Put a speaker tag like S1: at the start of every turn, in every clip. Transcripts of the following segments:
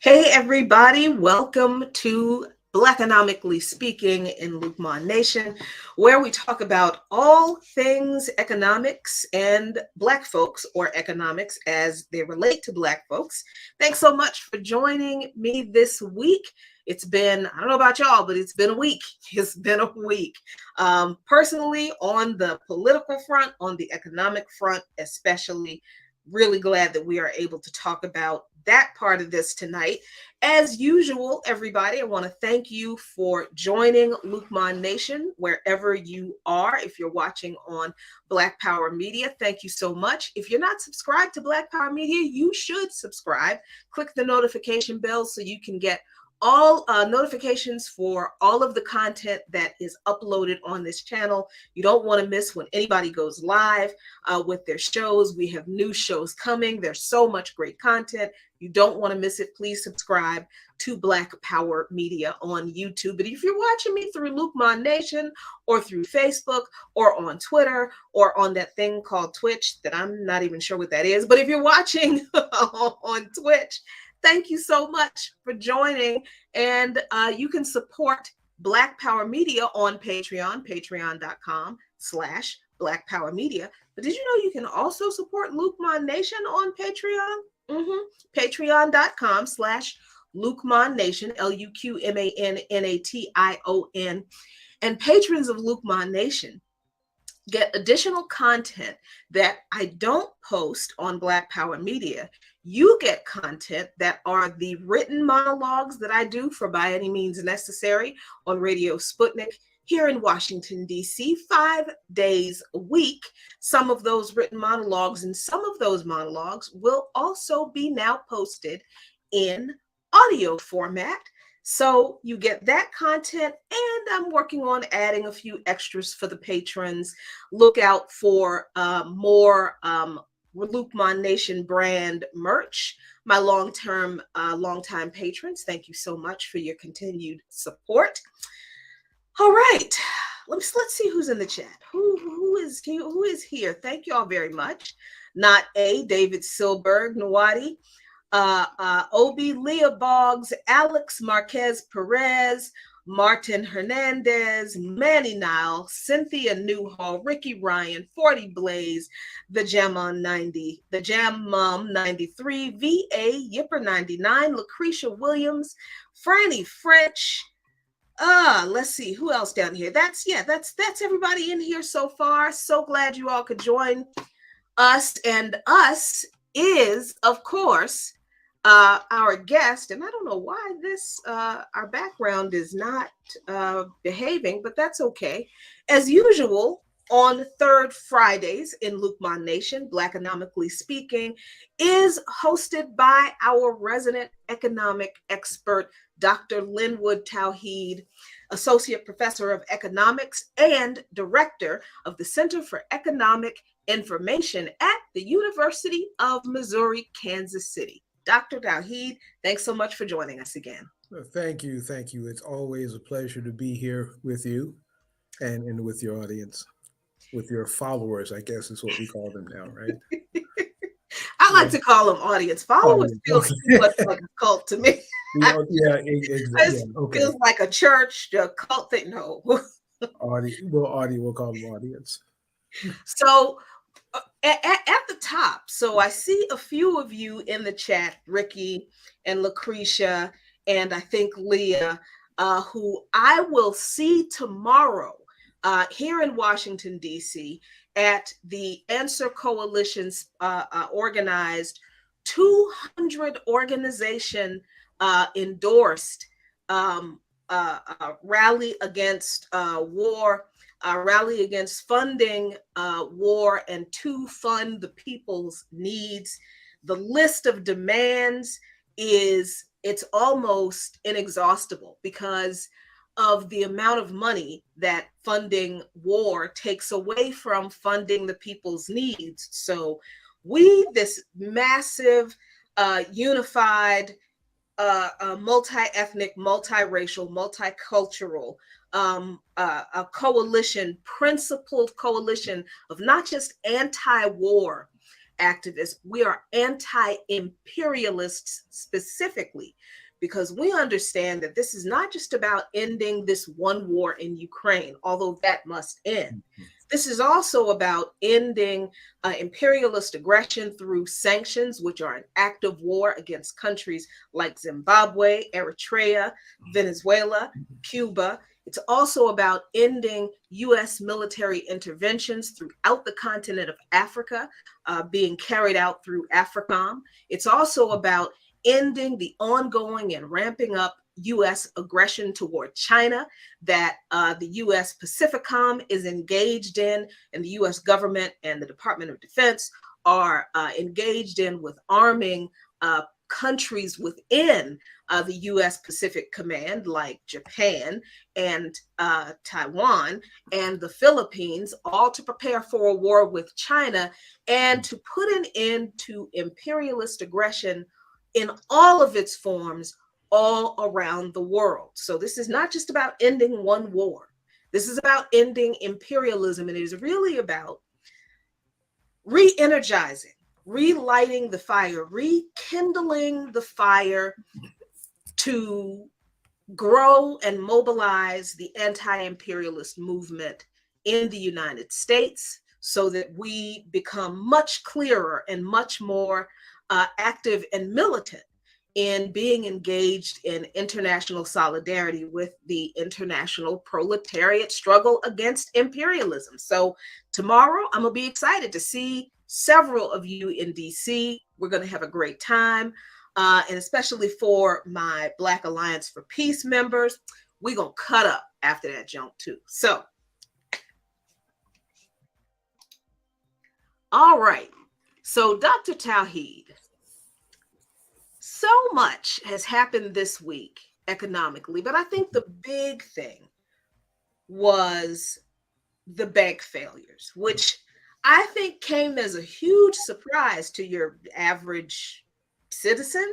S1: Hey everybody, welcome to Blackonomically Speaking in Lukman Nation, where we talk about all things economics and Black folks, or economics as they relate to Black folks. Thanks so much for joining me this week. It's been, I don't know about y'all, but it's been a week. It's been a week. Personally, on the political front, on the economic front, especially, really glad that we are able to talk about that part of this tonight. As usual, everybody, I want to thank you for joining Lukman Nation wherever you are. If you're watching on Black Power Media, thank you so much. If you're not subscribed to Black Power Media, you should subscribe. Click the notification bell so you can get all notifications for all of the content that is uploaded on this channel. You don't want to miss when anybody goes live with their shows. We have new shows coming. There's so much great content. You don't want to miss it. Please subscribe to Black Power Media on YouTube. But if you're watching me through Lukman Nation or through Facebook or on Twitter or on that thing called Twitch that I'm not even sure what that is, but if you're watching on Twitch, thank you so much for joining. And you can support Black Power Media on Patreon, patreon.com/Black Power Media. But did you know you can also support Lukman Nation on Patreon? Patreon.com/Lukman Nation, LUQMANNATION. And patrons of Lukman Nation get additional content that I don't post on Black Power Media. You get content that are the written monologues that I do for By Any Means Necessary on Radio Sputnik here in Washington, D.C., 5 days a week. Some of those written monologues and some of those monologues will also be now posted in audio format. So you get that content, and I'm working on adding a few extras for the patrons. Look out for more Lukman Nation brand merch. My long-time patrons, thank you so much for your continued support. All right, let's see who's in the chat. Who is here? Thank you all very much. Not A, David Silberg, Nwadi, Obi, Leah Boggs, Alex Marquez Perez, Martin Hernandez, Manny Nile, Cynthia Newhall, Ricky Ryan, 40 Blaze, the Jam on 90, the Jam Mom 93, VA, Yipper 99, Lucretia Williams, Franny French. Let's see who else down here. That's everybody in here so far. So glad you all could join us. And us is, of course, our guest. And I don't know why this our background is not behaving, but that's okay. As usual, on third Fridays in Lukman Nation, Blackonomically Speaking is hosted by our resident economic expert, Dr. Linwood Tauheed, Associate Professor of Economics and Director of the Center for Economic Information at the University of Missouri, Kansas City. Dr. Tauheed, thanks so much for joining us again.
S2: Thank you. It's always a pleasure to be here with you and with your audience, with your followers, I guess is what we call them now, right?
S1: I like to call them audience. Followers feels too much like a cult to me.
S2: Exactly.
S1: Okay. Feels like a church, a cult thing. No.
S2: We'll call them audience.
S1: So at the top, so I see a few of you in the chat, Ricky and Lucretia, and I think Leah, who I will see tomorrow here in Washington, D.C., at the Answer Coalition's organized 200 organization endorsed rally against war, rally against funding war and to fund the people's needs. The list of demands it's almost inexhaustible because of the amount of money that funding war takes away from funding the people's needs. So this massive, unified, multi-ethnic, multiracial, multicultural a coalition, principled coalition of not just anti-war activists, we are anti-imperialists specifically, because we understand that this is not just about ending this one war in Ukraine, although that must end. This is also about ending imperialist aggression through sanctions, which are an act of war against countries like Zimbabwe, Eritrea, Venezuela, Cuba. It's also about ending U.S. military interventions throughout the continent of Africa, being carried out through AFRICOM. It's also about ending the ongoing and ramping up U.S. aggression toward China that the U.S. Pacificom is engaged in, and the U.S. government and the Department of Defense are engaged in, with arming countries within the U.S. Pacific Command, like Japan and Taiwan and the Philippines, all to prepare for a war with China and to put an end to imperialist aggression in all of its forms all around the world. So this is not just about ending one war. This is about ending imperialism, and it is really about re-energizing, relighting the fire, rekindling the fire to grow and mobilize the anti-imperialist movement in the United States so that we become much clearer and much more active and militant in being engaged in international solidarity with the international proletariat struggle against imperialism. So tomorrow, I'm going to be excited to see several of you in DC. We're going to have a great time. And especially for my Black Alliance for Peace members, we're going to cut up after that jump too. So, all right. So, Dr. Tauheed, so much has happened this week economically, but I think the big thing was the bank failures, which I think came as a huge surprise to your average citizen,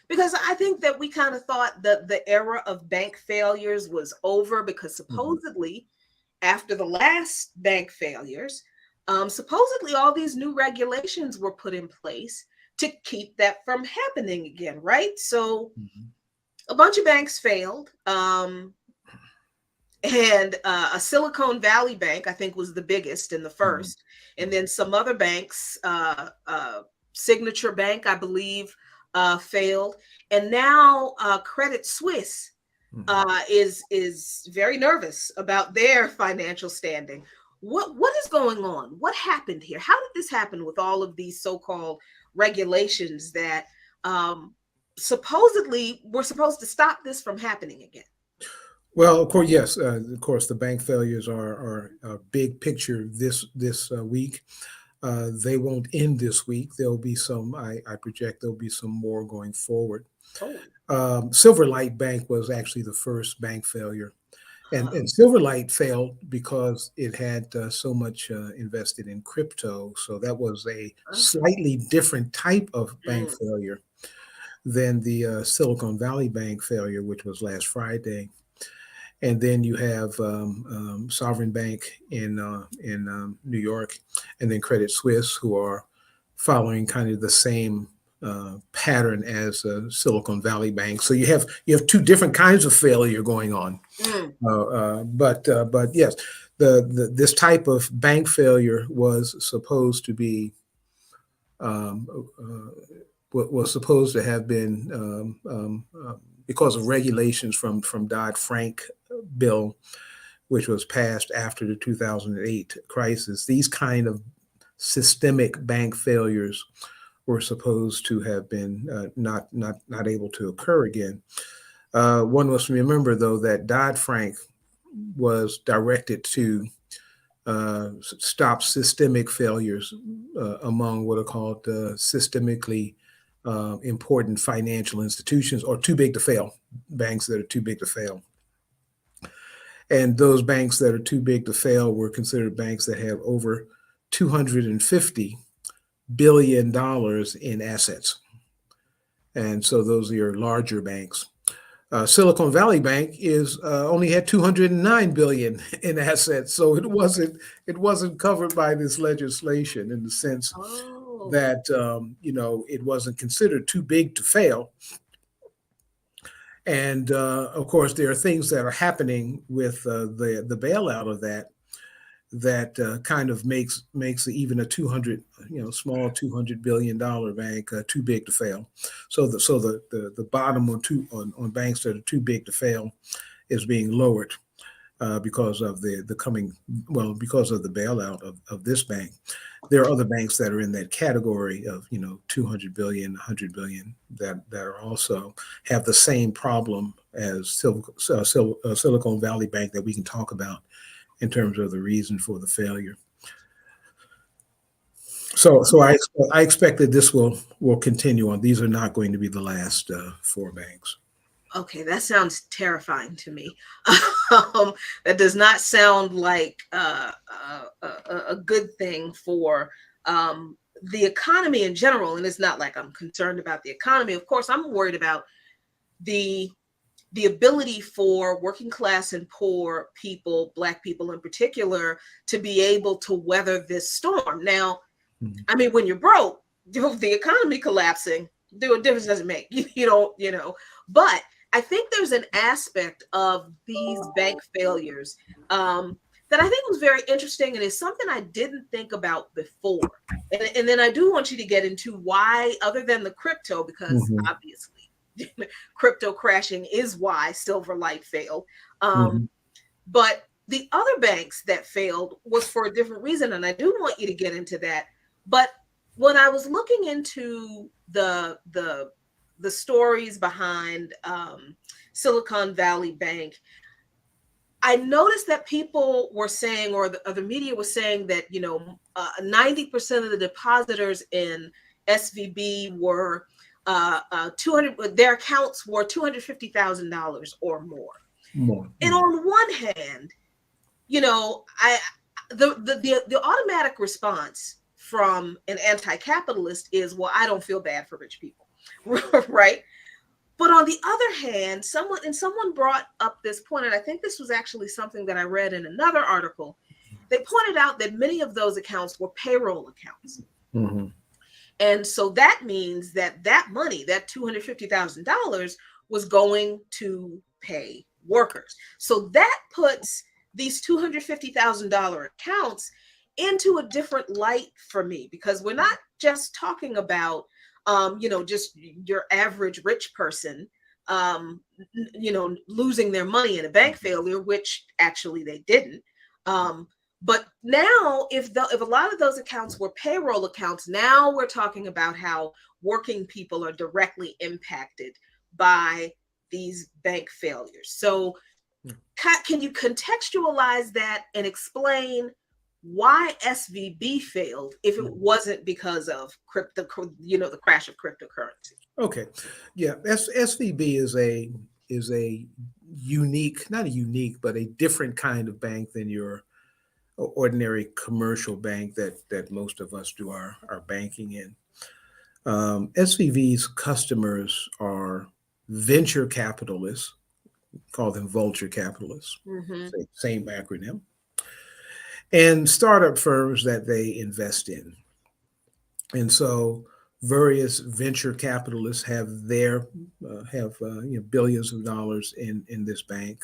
S1: because I think that we kind of thought that the era of bank failures was over, because supposedly after the last bank failures, supposedly all these new regulations were put in place to keep that from happening again, right? So a bunch of banks failed. And a Silicon Valley bank, I think, was the biggest in the first. And then some other banks, Signature Bank, I believe, failed. And now Credit Suisse is very nervous about their financial standing. What is going on? What happened here? How did this happen with all of these so-called regulations that supposedly were supposed to stop this from happening again?
S2: Well, of course, yes. Of course, the bank failures are a big picture this week. They won't end this week. There'll be some. I project there'll be some more going forward. Silverlight Bank was actually the first bank failure, and Silverlight failed because it had so much invested in crypto. So that was a slightly different type of bank failure than the Silicon Valley Bank failure, which was last Friday. And then you have Sovereign Bank in New York, and then Credit Suisse, who are following kind of the same pattern as Silicon Valley Bank. So you have two different kinds of failure going on. But yes, this type of bank failure was supposed to be was supposed to have been because of regulations from Dodd-Frank bill which was passed after the 2008 crisis. These kind of systemic bank failures were supposed to have been not able to occur again. One must remember, though, that Dodd-Frank was directed to stop systemic failures among what are called systemically important financial institutions, or too big to fail, banks that are too big to fail. And those banks that are too big to fail were considered banks that have over $250 billion in assets. And so those are your larger banks. Silicon Valley Bank is only had 209 billion in assets, so it wasn't covered by this legislation in the sense
S1: Oh,
S2: that it wasn't considered too big to fail. And of course, there are things that are happening with the bailout of that kind of makes even a 200 small $200 billion bank too big to fail. So the bottom on banks that are too big to fail is being lowered because of because of the bailout of this bank. There are other banks that are in that category of 200 billion, 100 billion that are also have the same problem as Silicon Valley Bank that we can talk about in terms of the reason for the failure. So I expect that this will continue on. These are not going to be the last four banks.
S1: okay, that sounds terrifying to me. That does not sound like a good thing for the economy in general. And it's not like I'm concerned about the economy. Of course, I'm worried about the the ability for working class and poor people, Black people in particular, to be able to weather this storm. Now,
S2: Mhm.
S1: I mean, when you're broke, the economy collapsing, the difference doesn't make. You don't. But I think there's an aspect of these bank failures that I think was very interesting, and is something I didn't think about before. And then I do want you to get into why, other than the crypto, because
S2: Mhm.
S1: obviously crypto crashing is why Silverlight failed. Um,
S2: Mhm.
S1: but the other banks that failed was for a different reason, and I do want you to get into that. But when I was looking into the stories behind Silicon Valley Bank, I noticed that people were saying, or the media was saying, that 90% of the depositors in SVB were 200. Their accounts were $250,000 or more.
S2: More.
S1: And
S2: Mhm.
S1: on one hand, I the automatic response from an anti-capitalist is, well, I don't feel bad for rich people, right? But on the other hand, someone brought up this point, and I think this was actually something that I read in another article. They pointed out that many of those accounts were payroll accounts.
S2: Mhm.
S1: And so that means that money, that $250,000, was going to pay workers. So that puts these $250,000 accounts into a different light for me, because we're not just talking about just your average rich person losing their money in a bank failure, which actually they didn't. But now, if a lot of those accounts were payroll accounts, now we're talking about how working people are directly impacted by these bank failures. So, can you contextualize that and explain why SVB failed if it wasn't because of the crash of cryptocurrency?
S2: Okay, yeah. SVB is a unique, not a unique, but a different kind of bank than your ordinary commercial bank that most of us do our banking in. SVB's customers are venture capitalists, call them vulture capitalists,
S1: Mm-hmm.
S2: same acronym, and startup firms that they invest in. And so various venture capitalists have billions of dollars in this bank,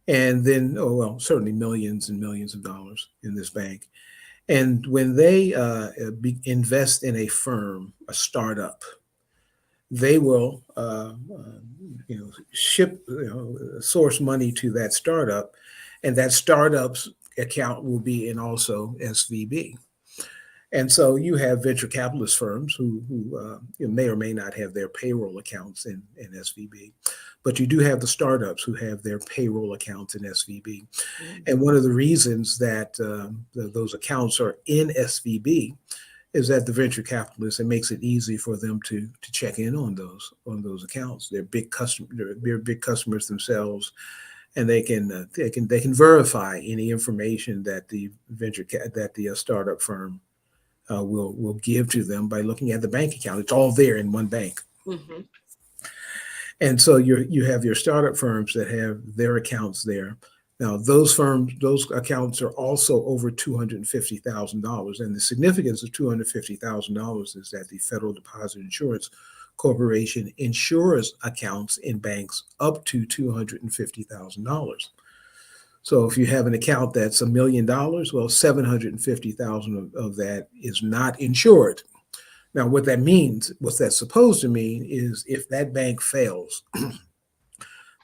S2: and then, oh well, certainly millions and millions of dollars in this bank. And when they invest in a firm, a startup, they will source money to that startup, and that startups account will be in also SVB. And so you have venture capitalist firms who may or may not have their payroll accounts in SVB, but you do have the startups who have their payroll accounts in SVB. And one of the reasons that those accounts are in SVB is that the venture capitalists, it makes it easy for them to check in on those accounts. They're big customers themselves, and they can verify any information that the startup firm will give to them by looking at the bank account. It's all there in one bank.
S1: Mm-hmm.
S2: And so you have your startup firms that have their accounts there. Now those accounts are also over $250,000, and the significance of $250,000 is that the Federal Deposit Insurance Corporation insures accounts in banks up to $250,000. So if you have an account that's $1 million, well, 750,000 of that is not insured. Now, what that's supposed to mean is if that bank fails,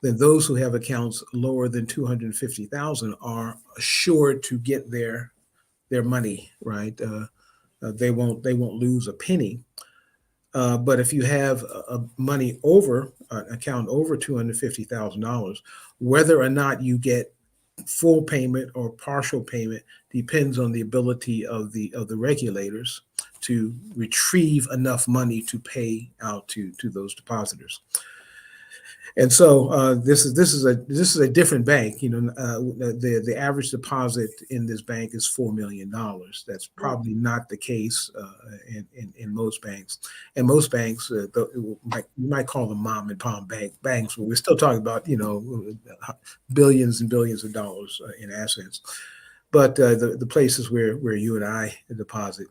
S2: then those who have accounts lower than 250,000 are assured to get their money, right? They won't lose a penny. But if you have money over an account over $250,000, whether or not you get full payment or partial payment depends on the ability of the regulators to retrieve enough money to pay out to those depositors. And so this is a different bank. The average deposit in this bank is $4 million. That's probably not the case in most banks. And most banks, you might call them mom and pop banks, but we're still talking about billions and billions of dollars in assets. But the places where you and I deposit,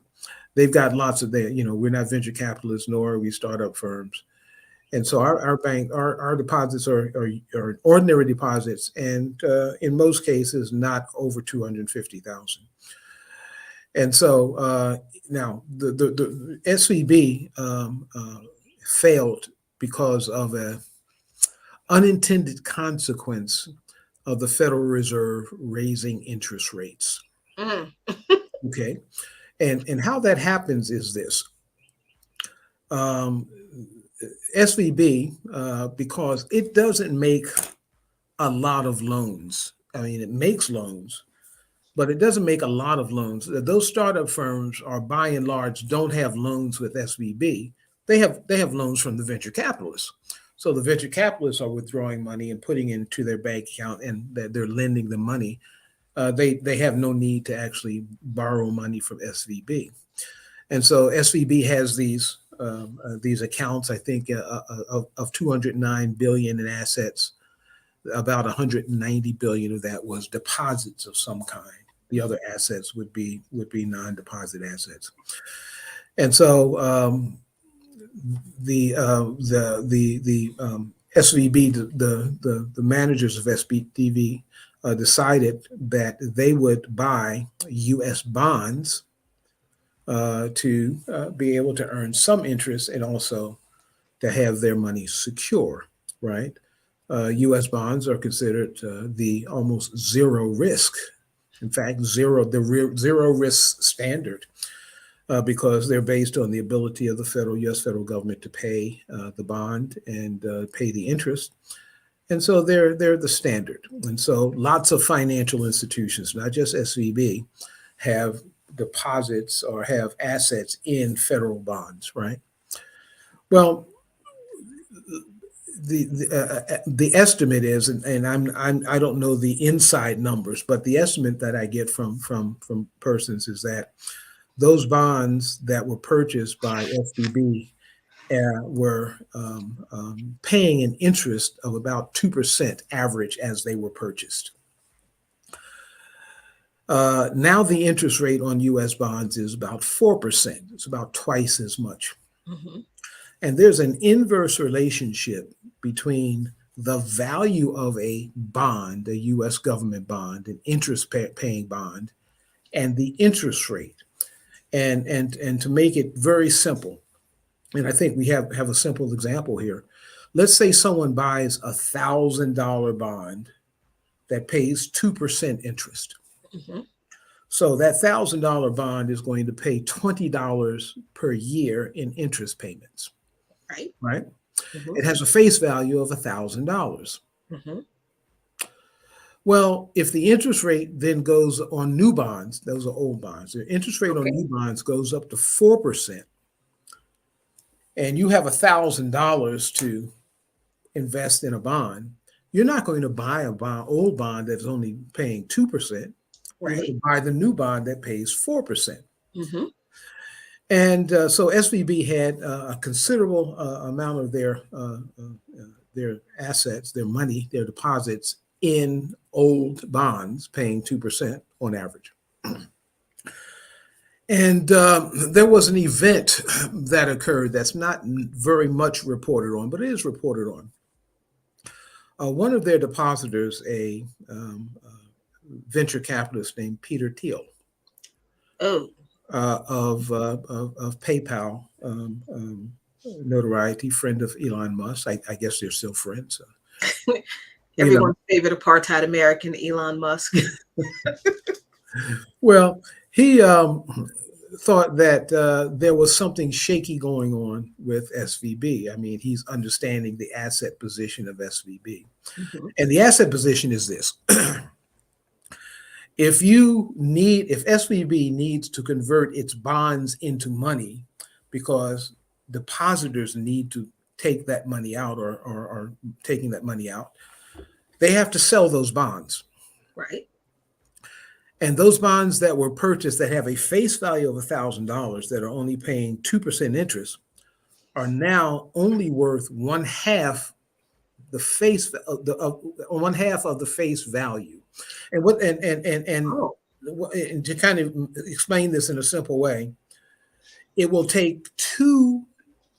S2: they've got lots of we're not venture capitalists, nor are we startup firms. And so our deposits are ordinary deposits, and in most cases not over 250,000. And so now the SVB failed because of an unintended consequence of the Federal Reserve raising interest rates.
S1: Mm.
S2: Okay, and how that happens is this. SVB, because it doesn't make a lot of loans. I mean, it makes loans, but it doesn't make a lot of loans. Those startup firms are by and large don't have loans with SVB. They have loans from the venture capitalists. So the venture capitalists are withdrawing money and putting it into their bank account, and they're lending them money. They have no need to actually borrow money from SVB. And so SVB has these accounts, I think, of 209 billion in assets. About 190 billion of that was deposits of some kind. The other assets would be non-deposit assets. And so the SVB, the managers of SVB decided that they would buy U.S. bonds to be able to earn some interest and also to have their money secure, right? U.S. bonds are considered the almost zero risk. In fact, zero risk standard because they're based on the ability of the U.S. federal government to pay the bond and pay the interest. And so they're the standard. And so lots of financial institutions, not just SVB, have deposits or have assets in federal bonds, right? Well, the estimate is, and I don't know the inside numbers, but the estimate that I get from persons is that those bonds that were purchased by SVB were paying an interest of about 2% average as they were purchased. Now the interest rate on U.S. bonds is about 4%. It's about twice as much.
S1: Mm-hmm.
S2: And there's an inverse relationship between the value of a bond, a U.S. government bond, an interest-paying bond, and the interest rate. And to make it very simple, and I think we have a simple example here. Let's say someone buys $1,000 bond that pays 2% interest.
S1: Mm-hmm.
S2: So that $1,000 bond is going to pay $20 per year in interest payments,
S1: Right.
S2: right?
S1: Mm-hmm.
S2: It has a face value of $1,000.
S1: Mm-hmm.
S2: Well, if the interest rate then goes on new bonds, those are old bonds, the interest rate on
S1: Okay.
S2: new bonds goes up to 4%, and you have $1,000 to invest in a bond, you're not going to buy a bond, old bond that's only paying 2%. You're going
S1: Right.
S2: to buy the new bond that pays 4%.
S1: Mm-hmm.
S2: And so SVB had a considerable amount of their assets, their money, their deposits in old bonds, paying 2% on average. And there was an event that occurred that's not very much reported on, but it is reported on. One of their depositors, a venture capitalist named Peter Thiel,
S1: Oh.
S2: of PayPal notoriety, friend of Elon Musk. I guess they're still friends.
S1: Everyone's favorite apartheid American, Elon Musk.
S2: Well, he thought that there was something shaky going on with SVB. I mean, he's understanding the asset position of SVB.
S1: Mm-hmm.
S2: And the asset position is this. If SVB needs to convert its bonds into money because depositors need to take that money out or are taking that money out, they have to sell those bonds.
S1: Right.
S2: And those bonds that were purchased that have a face value of $1,000 that are only paying 2% interest are now only worth one half the one half of the face value. And
S1: Oh.
S2: and to kind of explain this in a simple way, it will take two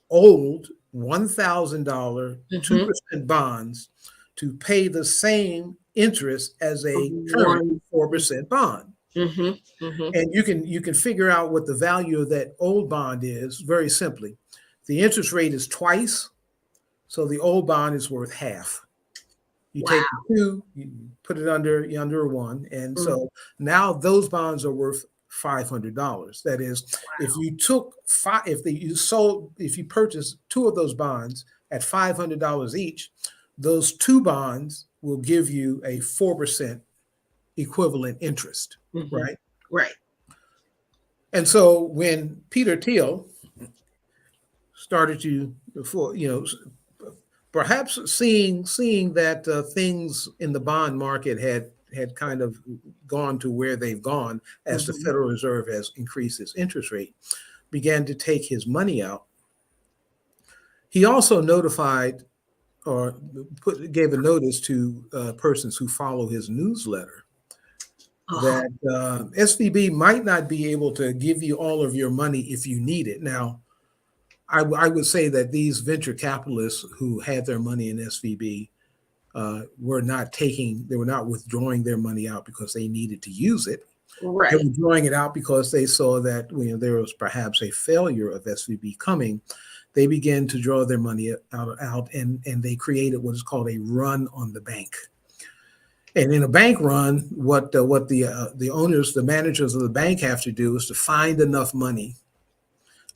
S2: old $1,000
S1: Mm-hmm.
S2: 2% bonds to pay the same interest as a current
S1: One.
S2: 4% bond.
S1: Mm-hmm. Mm-hmm.
S2: And you can figure out what the value of that old bond is very simply. The interest rate is twice, so the old bond is worth half. You
S1: Wow.
S2: take the two, you put it under a one, and
S1: Mm.
S2: so now those bonds are worth $500. That is, if
S1: Wow.
S2: you took five, if you purchased two of those bonds at $500 each, those two bonds will give you a 4% equivalent interest,
S1: Mm-hmm.
S2: right?
S1: Right.
S2: And so when Peter Thiel started to, perhaps seeing that things in the bond market had kind of gone to where they've gone as the
S1: Mm-hmm.
S2: Federal Reserve has increased its interest rate, began to take his money out. He also notified or gave a notice to persons who follow his newsletter
S1: Uh-huh.
S2: that SVB might not be able to give you all of your money if you need it. Now, I would say that these venture capitalists who had their money in SVB were not withdrawing their money out because they needed to use it. They
S1: Right.
S2: were drawing it out because they saw that there was perhaps a failure of SVB coming. They began to draw their money out and they created what is called a run on the bank. And in a bank run, what the owners, the managers of the bank have to do is to find enough money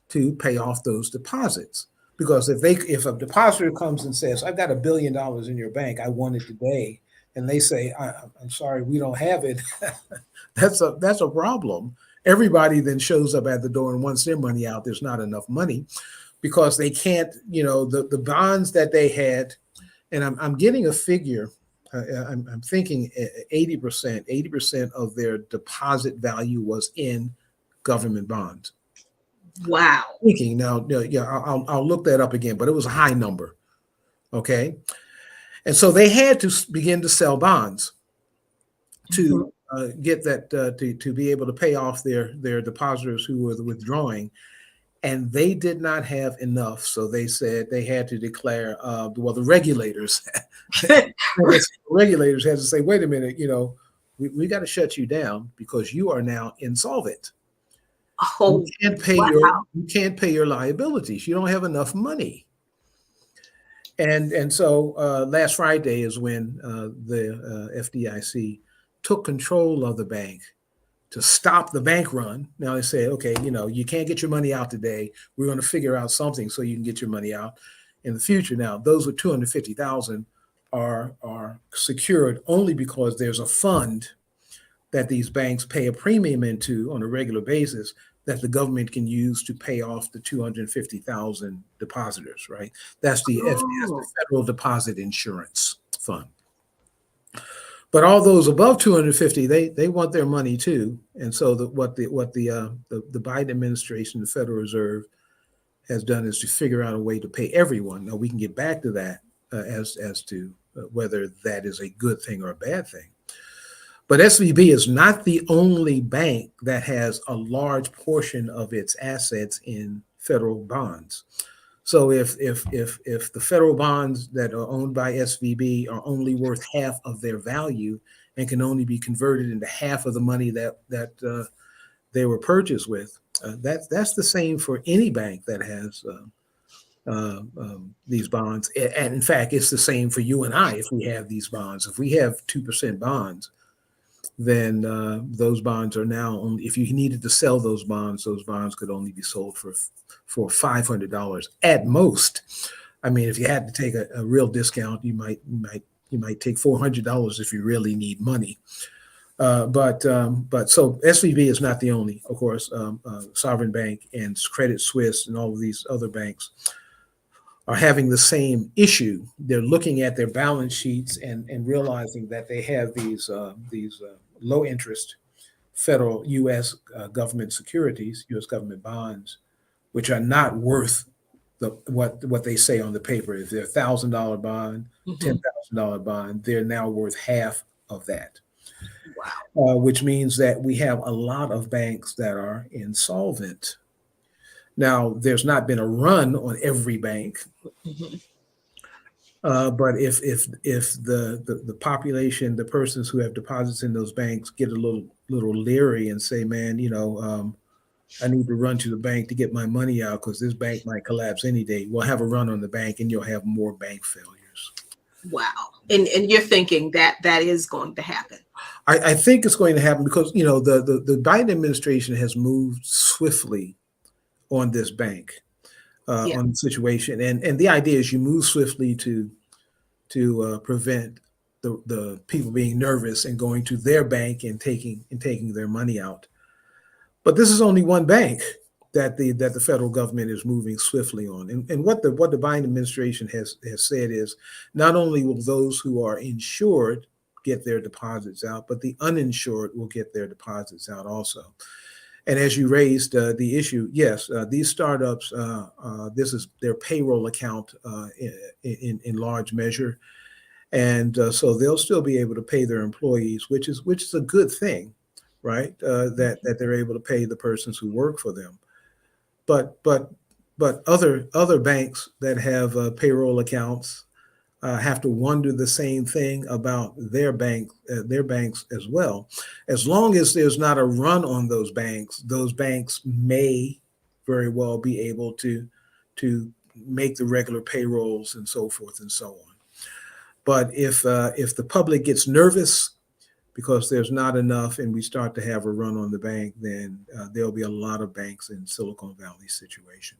S2: to pay off those deposits. Because if a depositor comes and says, "I've got $1 billion in your bank, I want it today," and they say, "I'm sorry, we don't have it," that's a problem. Everybody then shows up at the door and wants their money out. There's not enough money because they can't, the bonds that they had, and I'm getting a figure. I'm thinking 80% of their deposit value was in government bonds.
S1: Wow.
S2: Thinking now, yeah, I'll look that up again, but it was a high number. Okay, and so they had to begin to sell bonds
S1: Mm-hmm.
S2: to get that to be able to pay off their depositors who were withdrawing, and they did not have enough. So they said they had to declare. The regulators, regulators had to say, "Wait a minute, we got to shut you down because you are now insolvent. You
S1: Oh,
S2: can't pay
S1: wow.
S2: your liabilities. You don't have enough money." And so last Friday is when the FDIC took control of the bank to stop the bank run. Now they say, okay, you can't get your money out today. We're going to figure out something so you can get your money out in the future. Now those with 250,000 are secured only because there's a fund that these banks pay a premium into on a regular basis that the government can use to pay off the 250,000 depositors, right? That's the
S1: Oh,
S2: Federal Deposit Insurance Fund. But all those above 250, they want their money too. And so the Biden administration, the Federal Reserve, has done is to figure out a way to pay everyone. Now we can get back to that as to whether that is a good thing or a bad thing. But SVB is not the only bank that has a large portion of its assets in federal bonds. So if the federal bonds that are owned by SVB are only worth half of their value and can only be converted into half of the money that they were purchased with, that's the same for any bank that has these bonds. And in fact, it's the same for you and I if we have these bonds. If we have 2% bonds, then those bonds are now only, if you needed to sell those bonds could only be sold for $500 at most. I mean, if you had to take a real discount, you might take $400 if you really need money. But so SVB is not the only, of course, Sovereign Bank and Credit Suisse and all of these other banks are having the same issue. They're looking at their balance sheets and realizing that they have these low interest federal U.S. Government securities, U.S. government bonds, which are not worth what they say on the paper. If they're $1,000 bond,
S1: mhm.
S2: $10,000 bond, they're now worth half of that,
S1: Wow.
S2: which means that we have a lot of banks that are insolvent. Now, there's not been a run on every bank,
S1: Mhm.
S2: but if the population, the persons who have deposits in those banks, get a little leery and say, man, I need to run to the bank to get my money out because this bank might collapse any day. We'll have a run on the bank, and you'll have more bank failures.
S1: Wow. And you're thinking that that is going to happen.
S2: I think it's going to happen because the Biden administration has moved swiftly on this bank,
S1: Yeah.
S2: on the situation, and the idea is you move swiftly to prevent the people being nervous and going to their bank and taking their money out. But this is only one bank that the federal government is moving swiftly on. And what the Biden administration has said is not only will those who are insured get their deposits out, but the uninsured will get their deposits out also. And as you raised the issue, yes, these startups, this is their payroll account in large measure, and so they'll still be able to pay their employees, which is a good thing, right? That they're able to pay the persons who work for them. But other banks that have payroll accounts have to wonder the same thing about their banks as well. As long as there's not a run on those banks may very well be able to make the regular payrolls and so forth and so on. But if the public gets nervous because there's not enough and we start to have a run on the bank, then there'll be a lot of banks in Silicon Valley situation.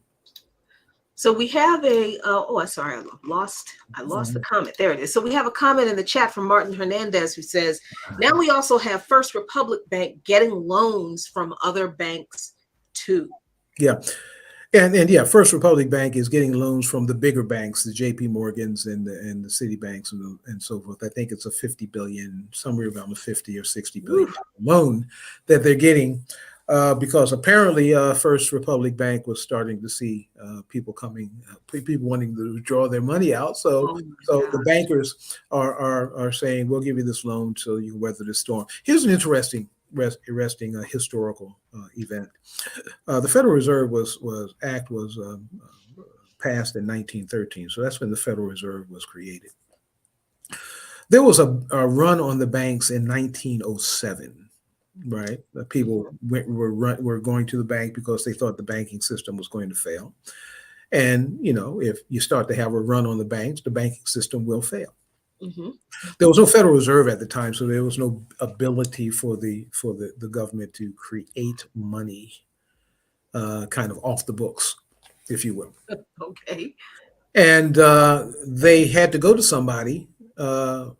S1: So we have a oh, sorry, I lost the
S2: Mhm.
S1: comment. There it is. So we have a comment in the chat from Martin Hernandez who says, now we also have First Republic Bank getting loans from other banks too.
S2: Yeah, and yeah, First Republic Bank is getting loans from the bigger banks, the J.P. Morgans and the Citibanks and so forth. I think it's a 50 billion, somewhere around the 50 or 60 billion
S1: Oof.
S2: loan that they're getting because apparently First Republic Bank was starting to see people wanting to withdraw their money out. So
S1: Oh my
S2: so the
S1: gosh.
S2: bankers are saying we'll give you this loan so you can weather the storm. Here's an interesting historical event. The Federal Reserve was passed in 1913, so that's when the Federal Reserve was created. There was a run on the banks in 1907, right? People
S1: Mhm.
S2: were going to the bank because they thought the banking system was going to fail, And, if you start to have a run on the banks, the banking system will fail.
S1: Mm-hmm.
S2: There was no Federal Reserve at the time, so there was no ability for the government to create money kind of off the books, if you will.
S1: Okay.
S2: And they had to go to somebody to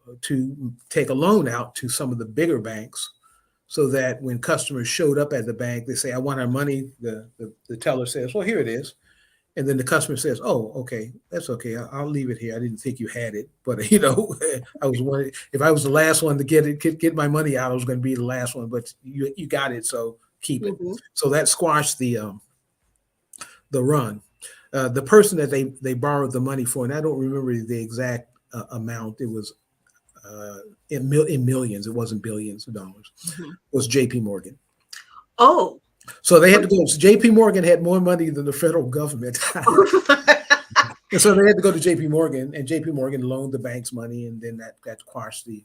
S2: take a loan out to some of the bigger banks so that when customers showed up at the bank, they say, I want our money. The teller says, well, here it is. And then the customer says, oh, okay, that's okay. I'll leave it here. I didn't think you had it. But, I was wondering if I was the last one to get my money out, I was going to be the last one. But you got it, so keep it.
S1: Mm-hmm.
S2: So that squashed the run. The person that they borrowed the money for, and I don't remember the exact amount. It was in millions. It wasn't billions of dollars.
S1: Mm-hmm.
S2: Was J.P. Morgan.
S1: Oh.
S2: So they had to go. So J.P. Morgan had more money than the federal government, and so they had to go to J.P. Morgan, and J.P. Morgan loaned the banks money, and then that quashed the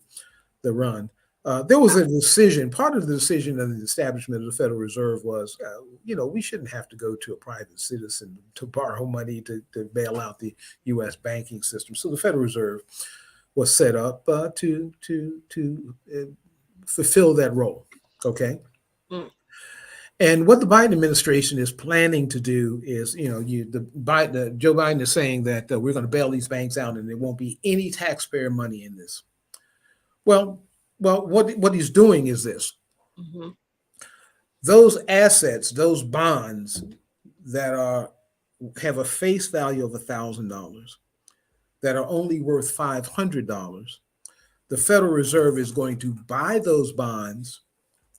S2: run. There was a decision. Part of the decision of the establishment of the Federal Reserve was, we shouldn't have to go to a private citizen to borrow money to bail out the U.S. banking system. So the Federal Reserve was set up to fulfill that role. Okay.
S1: Mm.
S2: And what the Biden administration is planning to do is, Joe Biden is saying that we're going to bail these banks out, and there won't be any taxpayer money in this. Well, what he's doing is this:
S1: Mm-hmm.
S2: those assets, those bonds that have a face value of $1,000, that are only worth $500, the Federal Reserve is going to buy those bonds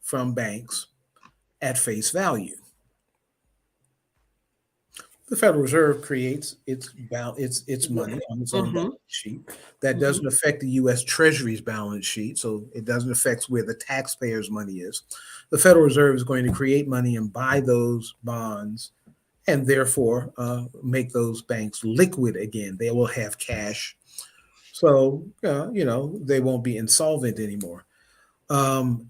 S2: from banks at face value. The Federal Reserve creates its money on its own
S1: Mm-hmm.
S2: balance sheet. That
S1: Mm-hmm.
S2: doesn't affect the U.S. Treasury's balance sheet, so it doesn't affect where the taxpayers' money is. The Federal Reserve is going to create money and buy those bonds, and therefore make those banks liquid again. They will have cash, so they won't be insolvent anymore. The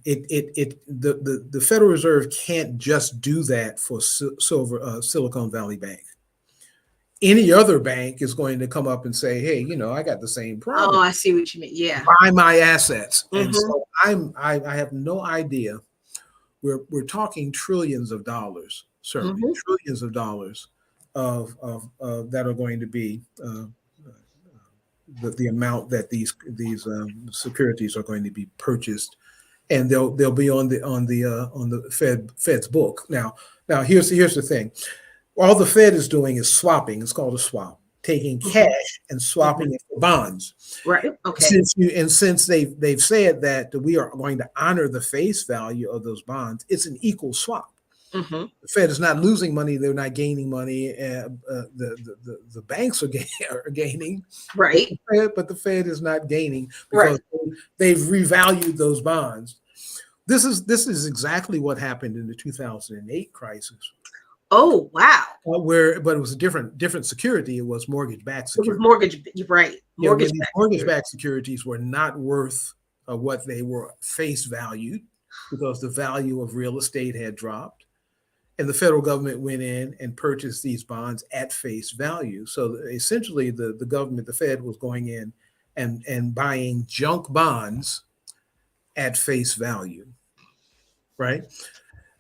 S2: Federal Reserve can't just do that for Silicon Valley Bank. Any other bank is going to come up and say, hey, I got the same
S1: Oh,
S2: problem.
S1: I see what you mean. Yeah.
S2: Buy my assets.
S1: Mm-hmm.
S2: And so I have no idea. We're talking trillions of dollars, certainly
S1: Mm-hmm.
S2: trillions of dollars of that are going to be the amount that these securities are going to be purchased, and they'll be on the Fed's book. Now here's the thing. All the Fed is doing is swapping. It's called a swap, taking cash and swapping it for bonds.
S1: Right. Okay.
S2: Since they've said that we are going to honor the face value of those bonds, it's an equal swap.
S1: Mm-hmm.
S2: The Fed is not losing money; they're not gaining money. The banks are gaining,
S1: Right.
S2: but the Fed is not gaining because they've revalued those bonds. This is exactly what happened in the 2008 crisis.
S1: Oh, wow.
S2: But it was a different security. It was mortgage-backed
S1: It was
S2: security.
S1: mortgage. You're right.
S2: Mortgage-backed securities were not worth what they were face valued, because the value of real estate had dropped, and the federal government went in and purchased these bonds at face value. So essentially, the government, the Fed, was going in and buying junk bonds at face value, right?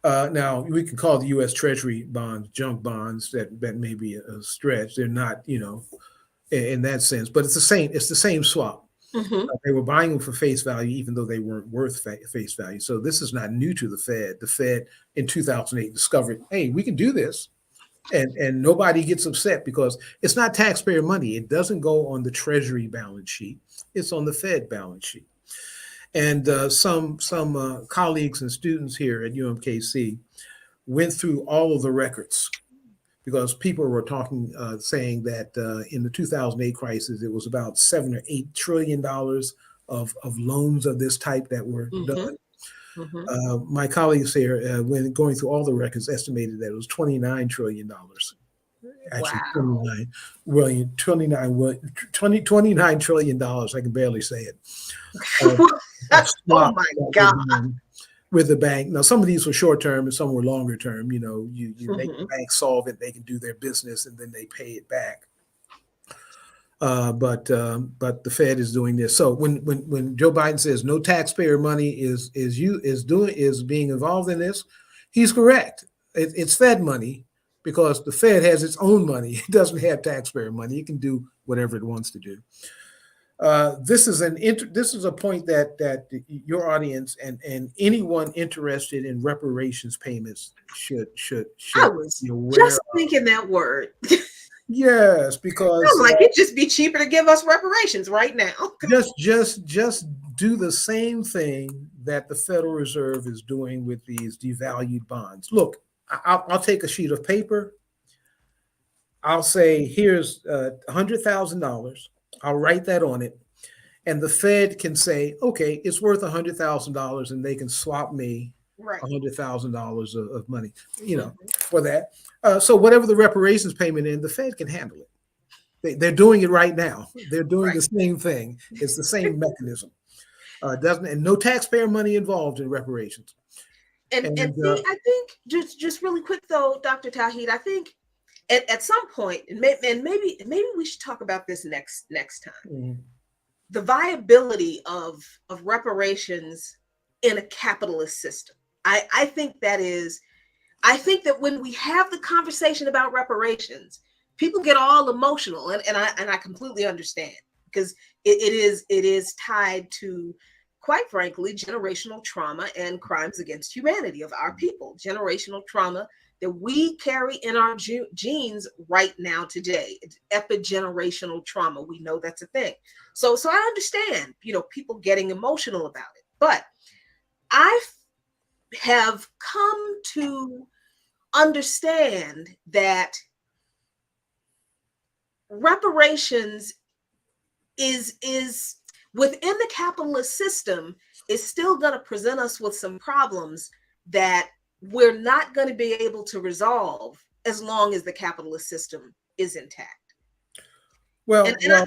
S2: Now, we can call the U.S. Treasury bonds junk bonds. That may be a stretch. They're not, in that sense, but it's the same. It's the same swap.
S1: Mm-hmm.
S2: They were buying them for face value, even though they weren't worth face value. So this is not new to the Fed. The Fed in 2008 discovered, hey, we can do this, and nobody gets upset because it's not taxpayer money. It doesn't go on the Treasury balance sheet. It's on the Fed balance sheet. And some colleagues and students here at UMKC went through all of the records, because people were saying that in the 2008 crisis, it was about $7 or $8 trillion of loans of this type that were done.
S1: Mm-hmm.
S2: My colleagues here, when going through all the records, estimated that it was $29 trillion. Actually,
S1: Wow.
S2: $29 trillion. I can barely say it.
S1: Oh my God.
S2: with the bank. Now, some of these were short term and some were longer term. You make the
S1: Mhm.
S2: bank solvent, they can do their business, and then they pay it back. But the Fed is doing this. So when Joe Biden says no taxpayer money is being involved in this, he's correct. It's Fed money because the Fed has its own money. It doesn't have taxpayer money. It can do whatever it wants to do. This is a point that your audience and anyone interested in reparations payments
S1: I
S2: should
S1: was
S2: be aware
S1: just
S2: of.
S1: thinking that word.
S2: Yes,
S1: I'm
S2: because
S1: like, it'd just be cheaper to give us reparations right now.
S2: just do the same thing that the Federal Reserve is doing with these devalued bonds. Look, I'll take a sheet of paper. I'll say, here's $100,000. I'll write that on it, and the Fed can say, okay, it's worth $100,000, and they can swap me
S1: Right.
S2: $100,000 of money,
S1: Mhm.
S2: for that. So whatever the reparations payment in, the Fed can handle it. They're doing it right now. They're doing
S1: Right.
S2: the same thing. It's the same mechanism. Doesn't and no taxpayer money involved in reparations.
S1: And
S2: And
S1: see, I think just really quick though, Dr. Tauheed, I think at some point, and maybe we should talk about this next time.
S2: mm,
S1: The viability of reparations in a capitalist system. I think that is, I think that when we have the conversation about reparations, people get all emotional, and I completely understand because it is tied to, quite frankly, generational trauma and crimes against humanity of our people. Generational trauma that we carry in our genes right now today. It's epigenerational trauma. We know that's a thing. So I understand, people getting emotional about it, but I have come to understand that reparations is within the capitalist system is still going to present us with some problems that we're not going to be able to resolve as long as the capitalist system is intact. And,
S2: well,
S1: and
S2: well,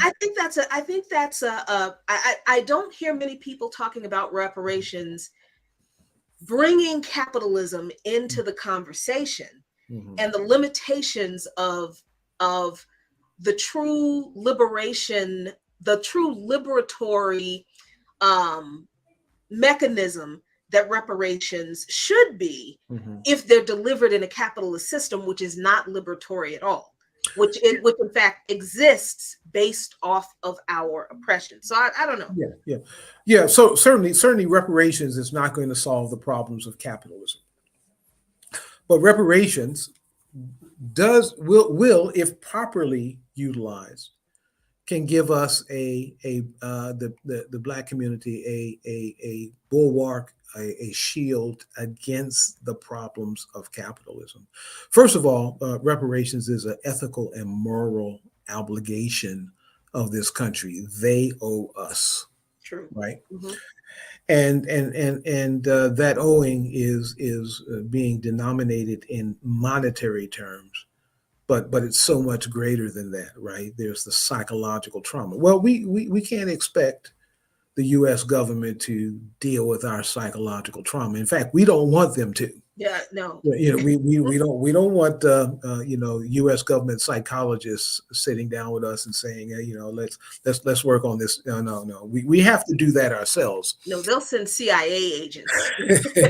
S1: I don't hear many people talking about reparations bringing capitalism into the conversation
S2: mhm.
S1: and the limitations of the true liberation, the true liberatory um, mechanism that reparations should be
S2: Mhm.
S1: if they're delivered in a capitalist system, which is not liberatory at all, which in fact exists based off of our oppression. So I don't know.
S2: Yeah, yeah, yeah. So certainly, reparations is not going to solve the problems of capitalism, but reparations will, if properly utilized, can give us the black community a bulwark, a shield against the problems of capitalism. First of all, reparations is an ethical and moral obligation of this country. They owe us,
S1: True.
S2: right?
S1: Mm-hmm.
S2: And that owing is being denominated in monetary terms, but it's so much greater than that, right? There's the psychological trauma. Well, we can't expect the U.S. government to deal with our psychological trauma. In fact, we don't want them to.
S1: Yeah, no.
S2: We don't want U.S. government psychologists sitting down with us and saying, let's work on this. No. We have to do that ourselves.
S1: No, they'll send CIA agents.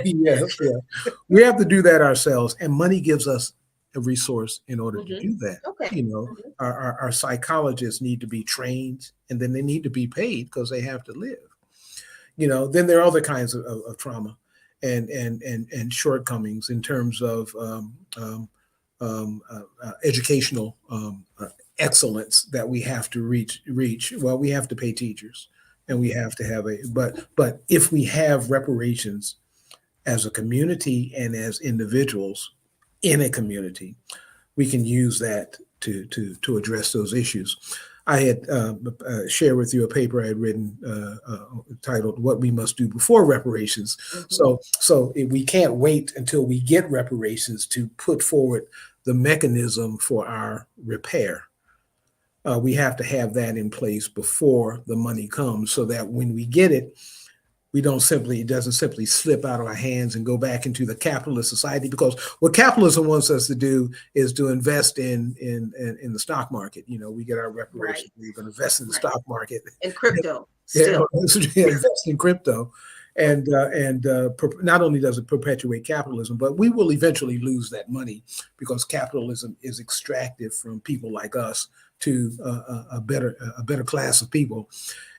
S2: Yes, yeah. We have to do that ourselves, and money gives us a resource in order to
S1: Hmm.
S2: do that.
S1: Okay.
S2: You know,
S1: Hmm.
S2: our psychologists need to be trained, and then they need to be paid because they have to live. Then there are other kinds of trauma and shortcomings in terms of educational excellence that we have to reach. Well, we have to pay teachers, and we have to have but if we have reparations as a community and as individuals in a community, we can use that to address those issues. I had shared with you a paper I had written titled "What We Must Do Before Reparations."
S1: Hmm.
S2: So we can't wait until we get reparations to put forward the mechanism for our repair. We have to have that in place before the money comes, so that when we get it, We don't simply, it doesn't simply slip out of our hands and go back into the capitalist society, because what capitalism wants us to do is to invest in the stock market. You know, we get our
S1: Right,
S2: reparations, we're going to invest in the
S1: right.
S2: stock market.
S1: And crypto
S2: Yeah,
S1: still.
S2: invest in crypto, and not only does it perpetuate capitalism, but we will eventually lose that money, because capitalism is extractive from people like us to a better class of people.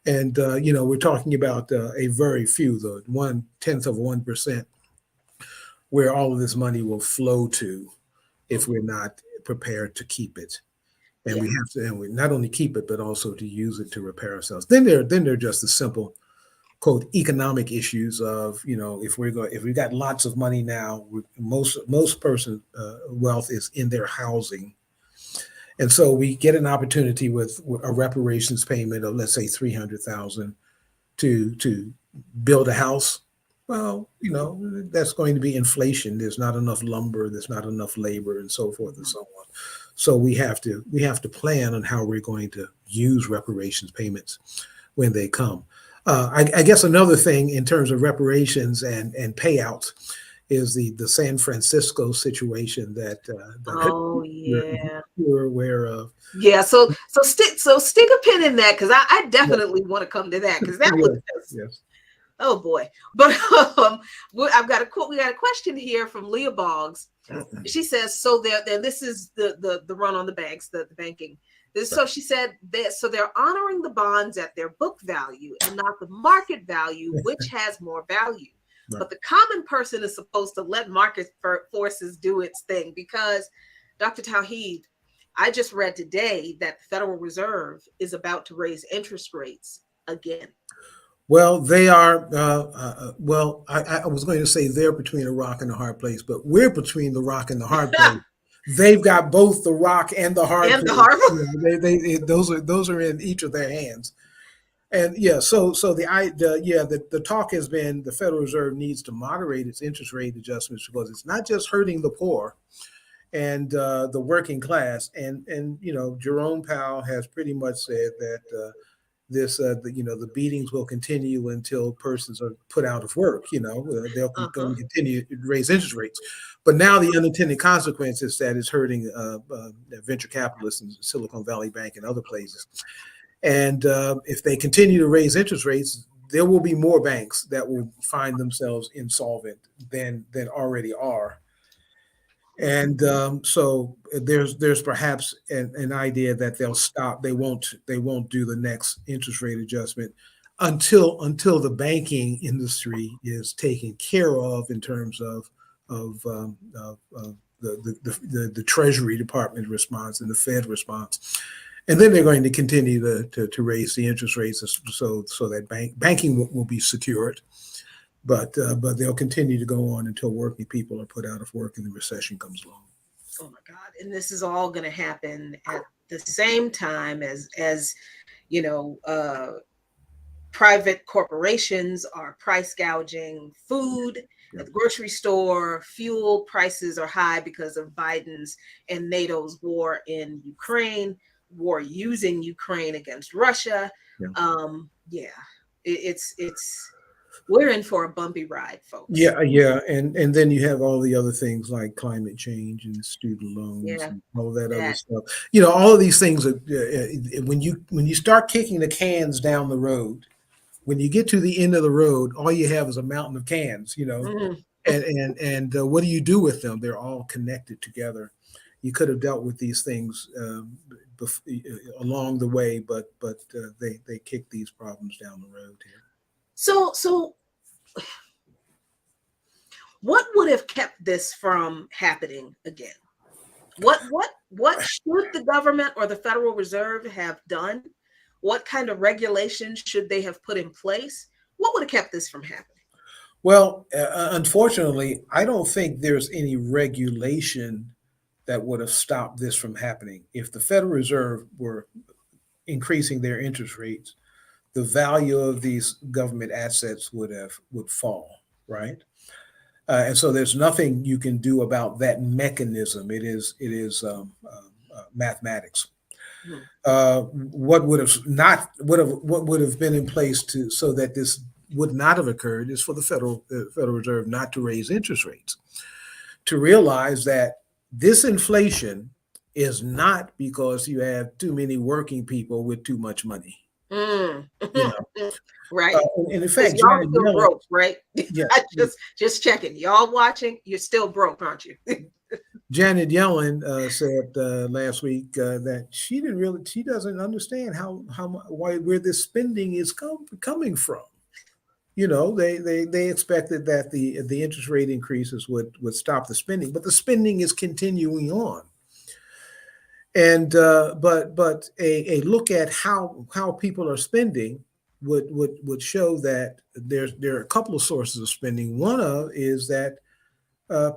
S2: And you know, we're talking about a very few, the 1/10 of 1%, where all of this money will flow to if
S1: Mhm.
S2: we're not prepared to keep it. And
S1: Yeah.
S2: we have to, and we not only keep it, but also to use it to repair ourselves. Then they're just the simple quote economic issues of, you know, if we got lots of money now, most person wealth is in their housing, and so we get an opportunity with a reparations payment of, let's say, 300,000 to build a house. Well, you know, that's going to be inflation. There's not enough lumber, there's not enough labor, and so forth and
S1: Mhm.
S2: so on. So we have to plan on how we're going to use reparations payments when they come. I guess another thing in terms of reparations and payouts is the San Francisco situation that
S1: Oh
S2: you're,
S1: yeah.
S2: you're aware of.
S1: Yeah, so stick a pin in that, because I definitely want to come to that, because that was
S2: Yes,
S1: just,
S2: yes,
S1: oh boy. But we got a question here from Leah Boggs. She says, so there this is the run on the banks, the banking.
S2: right,
S1: So she said that, so they're honoring the bonds at their book value and not the market value, which has more value.
S2: right.
S1: But the common person is supposed to let market forces do its thing, because Dr. Tauheed, I just read today that the Federal Reserve is about to raise interest rates again.
S2: Well, they are. Well, I was going to say they're between a rock and a hard place, but we're between the rock and the hard place. They've got both the rock and the hard
S1: And the
S2: place.
S1: Harvard.
S2: You know, those are in each of their hands. And yeah, so the talk has been the Federal Reserve needs to moderate its interest rate adjustments, because it's not just hurting the poor and the working class. And you know, Jerome Powell has pretty much said that the beatings will continue until persons are put out of work. You know, they'll
S1: Uh-huh.
S2: going to continue to raise interest rates. But now the unintended consequence is that it's hurting venture capitalists in Silicon Valley Bank and other places. And if they continue to raise interest rates, there will be more banks that will find themselves insolvent than already are. And so there's perhaps an idea that they'll stop. They won't do the next interest rate adjustment until the banking industry is taken care of in terms of the Treasury Department response and the Fed response. And then they're going to continue to raise the interest rates, so that banking will be secured, but they'll continue to go on until working people are put out of work and the recession comes along.
S1: Oh my God. And this is all going to happen at the same time as you know, private corporations are price gouging food
S2: Yeah,
S1: at the grocery store. Fuel prices are high because of Biden's and NATO's war in Ukraine, war using Ukraine against Russia.
S2: yeah,
S1: Yeah, it's we're in for a bumpy ride, folks.
S2: yeah. And then you have all the other things like climate change and student loans
S1: Yeah,
S2: and all that other
S1: that.
S2: stuff. You know, all of these things are when you start kicking the cans down the road. When you get to the end of the road, all you have is a mountain of cans. You know,
S1: Mhm.
S2: and what do you do with them? They're all connected together. You could have dealt with these things along the way, but they kick these problems down the road here.
S1: So what would have kept this from happening again? What should the government or the Federal Reserve have done? What kind of regulations should they have put in place? What would have kept this from happening?
S2: Well, unfortunately, I don't think there's any regulation that would have stopped this from happening. If the Federal Reserve were increasing their interest rates, the value of these government assets would fall, right? And so there's nothing you can do about that mechanism. It is mathematics. What would have been in place to so that this would not have occurred is for the Federal Reserve not to raise interest rates, to realize that this inflation is not because you have too many working people with too much money.
S1: Mm.
S2: You know,
S1: Right.
S2: and in
S1: Because
S2: fact,
S1: y'all
S2: Janet
S1: still
S2: Yellen,
S1: broke, right?
S2: yeah,
S1: I just checking. Y'all watching, you're still broke, aren't you?
S2: Janet Yellen said last week that she doesn't understand why where this spending is coming from. They expected that the interest rate increases would stop the spending, but the spending is continuing on. And but a look at how people are spending would show that there are a couple of sources of spending. One of is that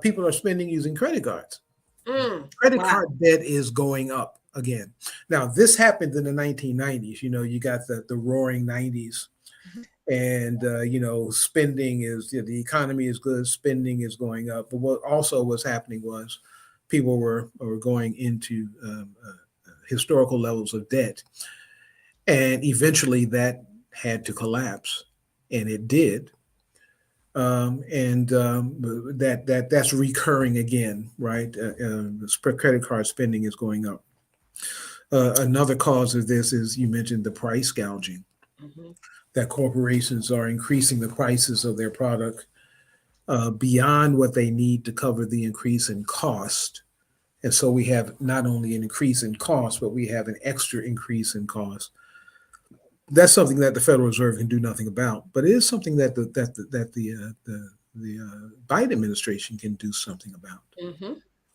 S2: people are spending using credit cards. Credit
S1: Wow.
S2: card debt is going up again. Now, this happened in the 1990s. You got the roaring 90s, and spending the economy is good, spending is going up. But what also was happening was people were going into historical levels of debt, and eventually that had to collapse, and it did. And that's recurring again, right? Credit card spending is going up. Another cause of this is, you mentioned, the price gouging,
S1: Mhm.
S2: that corporations are increasing the prices of their product beyond what they need to cover the increase in cost. And so we have not only an increase in cost, but we have an extra increase in cost. That's something that the Federal Reserve can do nothing about, but it is something that the Biden administration can do something about.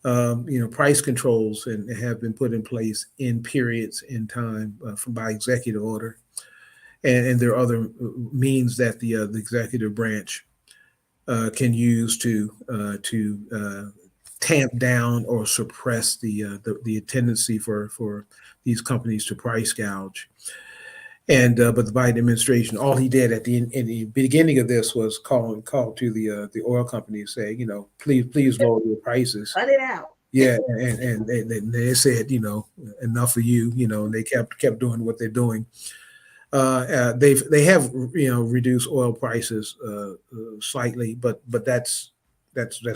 S1: Mhm.
S2: Price controls and have been put in place in periods in time by executive order, and there are other means that the executive branch can use to tamp down or suppress the tendency for these companies to price gouge. And but the Biden administration, all he did in the beginning of this was call to the oil companies, say, please lower your prices.
S1: Cut it out.
S2: Yeah, and they said, enough of you, and they kept doing what they're doing. They have reduced oil prices slightly, but that's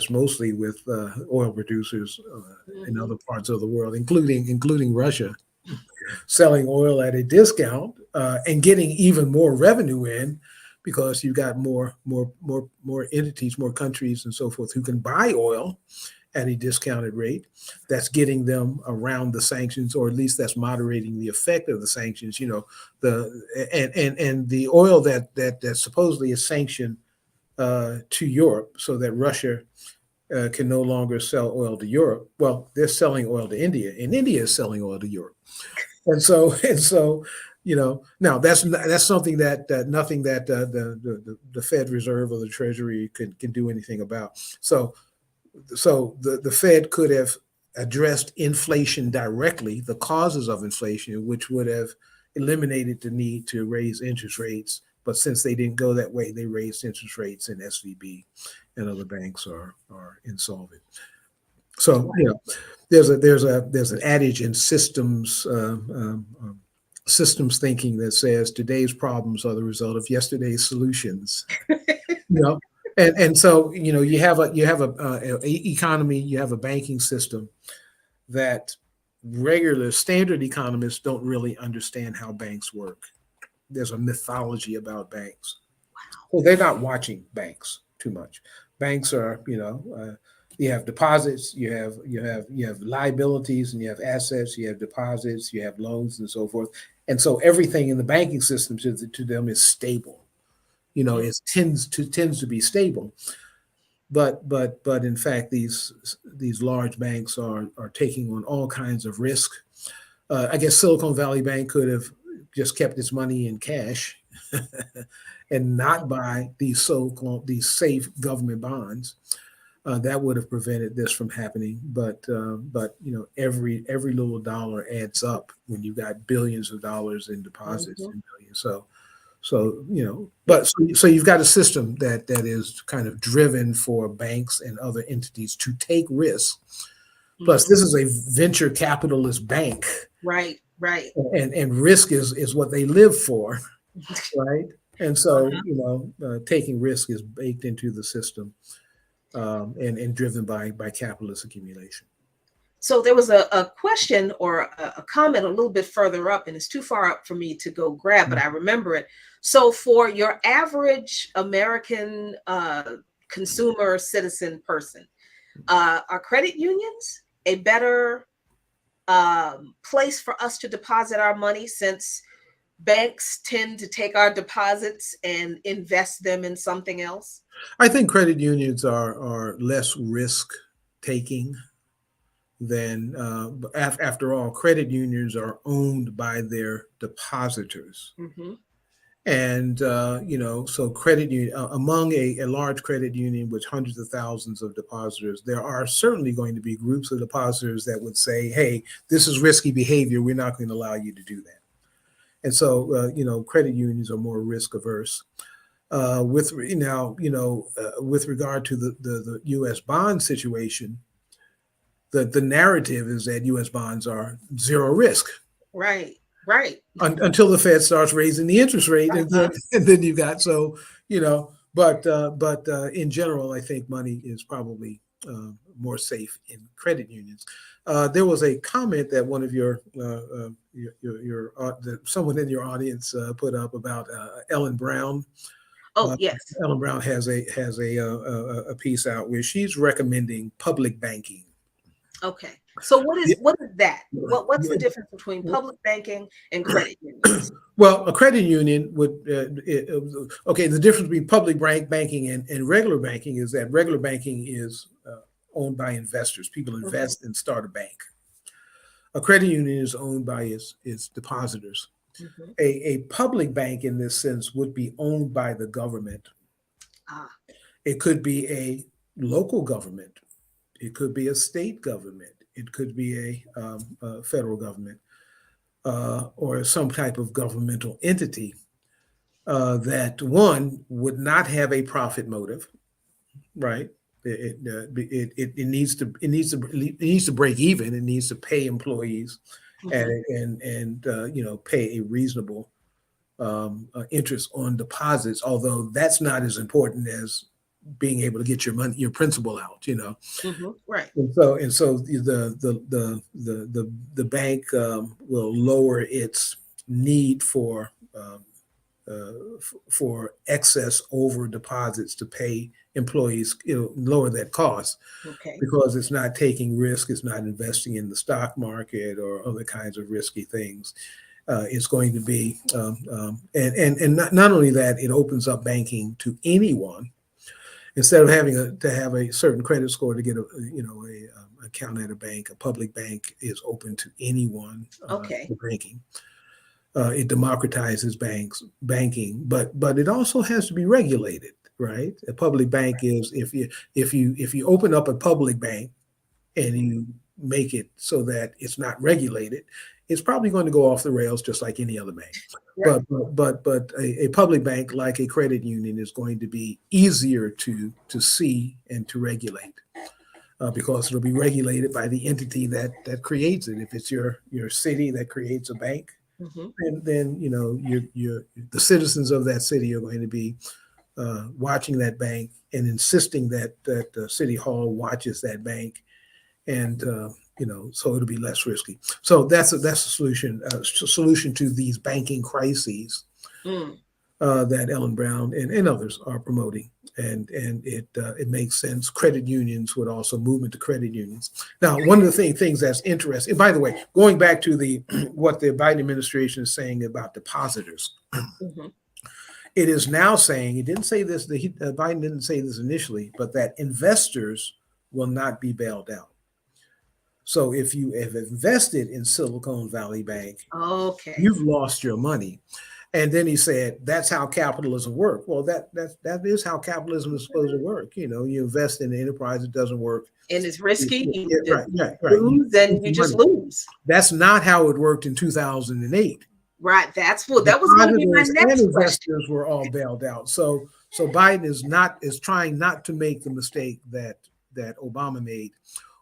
S2: mostly with oil producers in
S1: Mhm.
S2: other parts of the world, including Russia, selling oil at a discount and getting even more revenue in, because you've got more entities, more countries, and so forth, who can buy oil at a discounted rate. That's getting them around the sanctions, or at least that's moderating the effect of the sanctions. And the oil that supposedly is sanctioned to Europe, so that Russia can no longer sell oil to Europe. Well, they're selling oil to India, and India is selling oil to Europe. And so, now that's something that nothing that the Fed Reserve or the Treasury can do anything about. So the Fed could have addressed inflation directly, the causes of inflation, which would have eliminated the need to raise interest rates. But since they didn't go that way, they raised interest rates, and SVB and other banks are insolvent. So there's an adage in systems thinking that says today's problems are the result of yesterday's solutions. You know, and so you have a economy, you have a banking system that regular standard economists don't really understand how banks work. There's a mythology about banks. Well, they're not watching banks too much. Banks are, you have deposits, you have liabilities, and you have assets, you have deposits, you have loans, and so forth. And so everything in the banking system to them is stable. It tends to be stable. But in fact, these large banks are taking on all kinds of risk. I guess Silicon Valley Bank could have just kept its money in cash and not buy these safe government bonds. That would have prevented this from happening. But every little dollar adds up when you got billions of dollars in deposits
S1: Mhm.
S2: and billions. So you've got a system that is kind of driven for banks and other entities to take risks. Plus,
S1: Mhm.
S2: this is a venture capitalist bank,
S1: Right. Right.
S2: and risk is what they live for, right? And so, taking risk is baked into the system, and driven by capitalist accumulation.
S1: So there was a question or a comment a little bit further up, and it's too far up for me to go grab, but I remember it. So for your average American consumer citizen person, are credit unions a better place for us to deposit our money, since banks tend to take our deposits and invest them in something else?
S2: I think credit unions are less risk taking than, after all, credit unions are owned by their depositors.
S1: Mm-hmm.
S2: And so credit union, among a large credit union with hundreds of thousands of depositors, there are certainly going to be groups of depositors that would say, "Hey, this is risky behavior. We're not going to allow you to do that." And so, credit unions are more risk averse. With regard to the U.S. bond situation, the narrative is that U.S. bonds are zero risk.
S1: Right, right.
S2: Until the Fed starts raising the interest rate, and then
S1: Uh-huh.
S2: and then you've got, so but in general, I think money is probably more safe in credit unions. There was a comment that one of that someone in your audience put up about Ellen Brown.
S1: Oh,
S2: Uh,
S1: yes.
S2: Ellen Brown has a piece out where she's recommending public banking.
S1: Okay. So what
S2: Yeah.
S1: is that? What's the difference between public banking and credit unions?
S2: Well, a credit union would, okay, the difference between public banking and regular banking is that regular banking is owned by investors. People
S1: Mm-hmm.
S2: invest and start a bank. A credit union is owned by its depositors.
S1: Mm-hmm.
S2: A public bank in this sense would be owned by the government.
S1: Ah,
S2: It could be a local government. It could be a state government. It could be a federal government, or some type of governmental entity, that one would not have a profit motive, right? It needs to break even. It needs to pay employees,
S1: mm-hmm.
S2: and pay a reasonable interest on deposits. Although that's not as important as being able to get your money, your principal out.
S1: Mm-hmm. Right.
S2: And so the bank will lower its need for excess over deposits to pay employees, lower that cost,
S1: Okay.
S2: because it's not taking risk, it's not investing in the stock market or other kinds of risky things. It's going to be, and not only that, it opens up banking to anyone. Instead of having to have a certain credit score to get a account at a bank, a public bank is open to anyone
S1: Okay.
S2: for banking. It democratizes banking, but it also has to be regulated, right? A public bank is, if you open up a public bank and you make it so that it's not regulated, it's probably going to go off the rails just like any other bank.
S1: Right.
S2: But a public bank like a credit union is going to be easier to see and to regulate, because it'll be regulated by the entity that creates it. If it's your city that creates a bank,
S1: Mm-hmm.
S2: then the citizens of that city are going to be watching that bank and insisting that City Hall watches that bank, and so it'll be less risky. So that's a solution to these banking crises
S1: Mm.
S2: that Ellen Brown and others are promoting, and it makes sense. Credit unions would also move into credit unions. Now, one of the things that's interesting, and by the way, going back to what the Biden administration is saying about depositors,
S1: Mm-hmm.
S2: it is now saying, it didn't say this, Biden didn't say this initially, but that investors will not be bailed out. So if you have invested in Silicon Valley Bank,
S1: Okay.
S2: you've lost your money. And then he said, "That's how capitalism works." Well, that is how capitalism is supposed to work. You invest in an enterprise, it doesn't work.
S1: And it's risky. You
S2: Right.
S1: lose, and you just lose.
S2: That's not how it worked in 2008.
S1: Right. That was going to be my
S2: Depositors and
S1: next question.
S2: investors were all bailed out. So Biden is trying not to make the mistake that Obama made.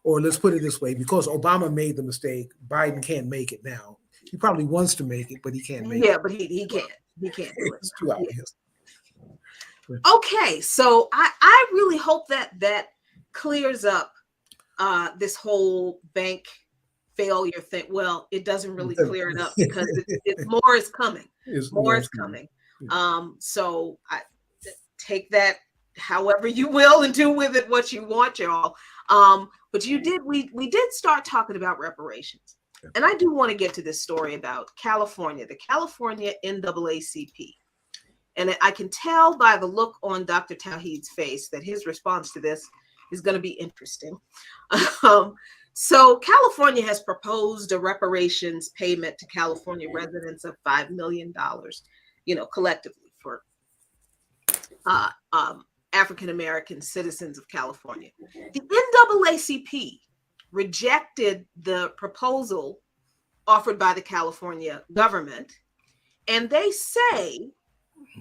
S2: Or let's put it this way: because Obama made the mistake, Biden can't make it now. He probably wants to make it, but he can't make it.
S1: Yeah, but he can't. He can't do it.
S2: It's too obvious.
S1: Okay, so I really hope that clears up this whole bank failure thing. Well, it doesn't really clear it up because more is coming. More is coming. So I take that however you will and do with it what you want, y'all. But we did start talking about reparations. And I do want to get to this story about California, the California NAACP. And I can tell by the look on Dr. Tauheed's face that his response to this is going to be interesting. So California has proposed a reparations payment to California residents of $5 million, collectively for African-American citizens of California. The NAACP rejected the proposal offered by the California government, and they say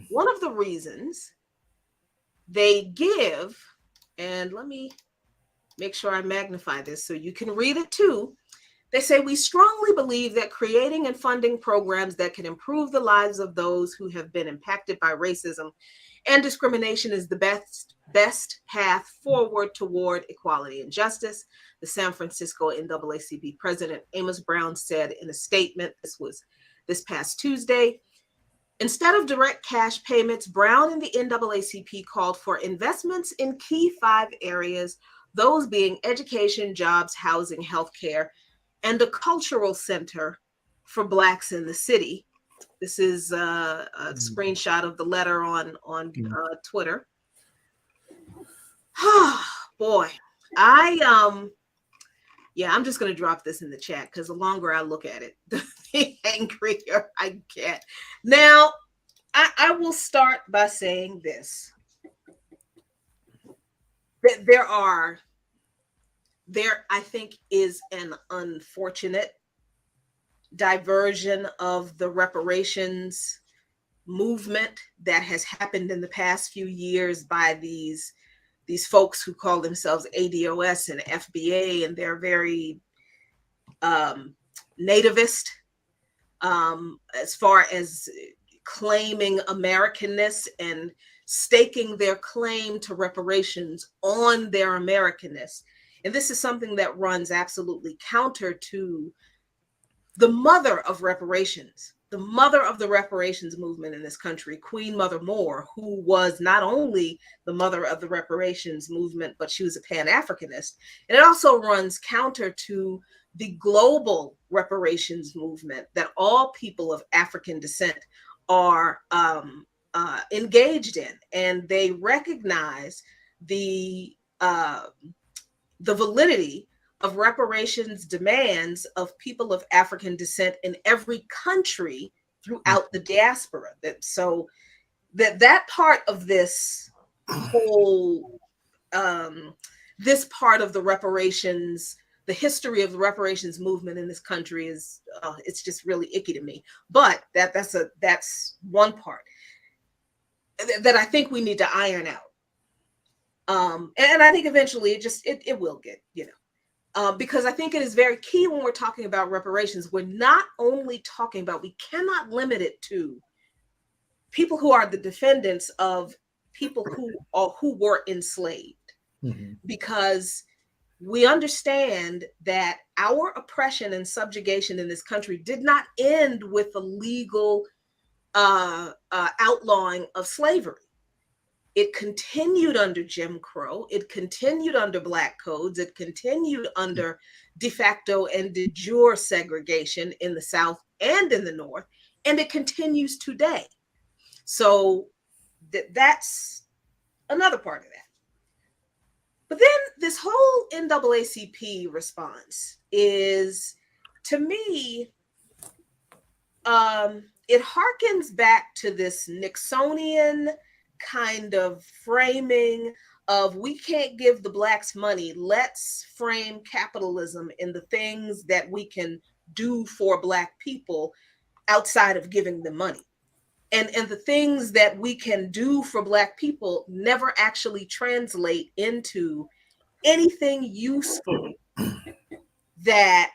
S1: one of the reasons they give, and let me make sure I magnify this so you can read it too. They say, we strongly believe that creating and funding programs that can improve the lives of those who have been impacted by racism and discrimination is the best path forward toward equality and justice. The San Francisco NAACP president Amos Brown said in a statement, this was this past Tuesday. Instead of direct cash payments, Brown and the NAACP called for investments in key 5 areas, those being education, jobs, housing, healthcare, and a cultural center for Blacks in the city. This is a screenshot of the letter on Twitter. Boy, I'm just going to drop this in the chat because the longer I look at it, the angrier I get. Now, I will start by saying this. That there I think is an unfortunate diversion of the reparations movement that has happened in the past few years by these folks who call themselves ADOS and FBA, and they're very nativist as far as claiming Americanness and staking their claim to reparations on their Americanness. And this is something that runs absolutely counter to the mother of reparations, the mother of the reparations movement in this country, Queen Mother Moore, who was not only the mother of the reparations movement, but she was a Pan-Africanist. And it also runs counter to the global reparations movement that all people of African descent are engaged in. And they recognize the validity of reparations demands of people of African descent in every country throughout the diaspora. So that part of this whole, this part of the reparations, the history of the reparations movement in this country is, it's just really icky to me. But that's one part that I think we need to iron out. And I think eventually it will get, because I think it is very key when we're talking about reparations. We're not only talking about, we cannot limit it to people who are the defendants of people who were enslaved, because we understand that our oppression and subjugation in this country did not end with the legal outlawing of slavery. It continued under Jim Crow. It continued under Black codes. It continued under de facto and de jure segregation in the South and in the North. And it continues today. So that's another part of that. But then this whole NAACP response is, to me, it harkens back to this Nixonian kind of framing of, we can't give the Blacks money, let's frame capitalism in the things that we can do for Black people outside of giving them money. And the things that we can do for Black people never actually translate into anything useful that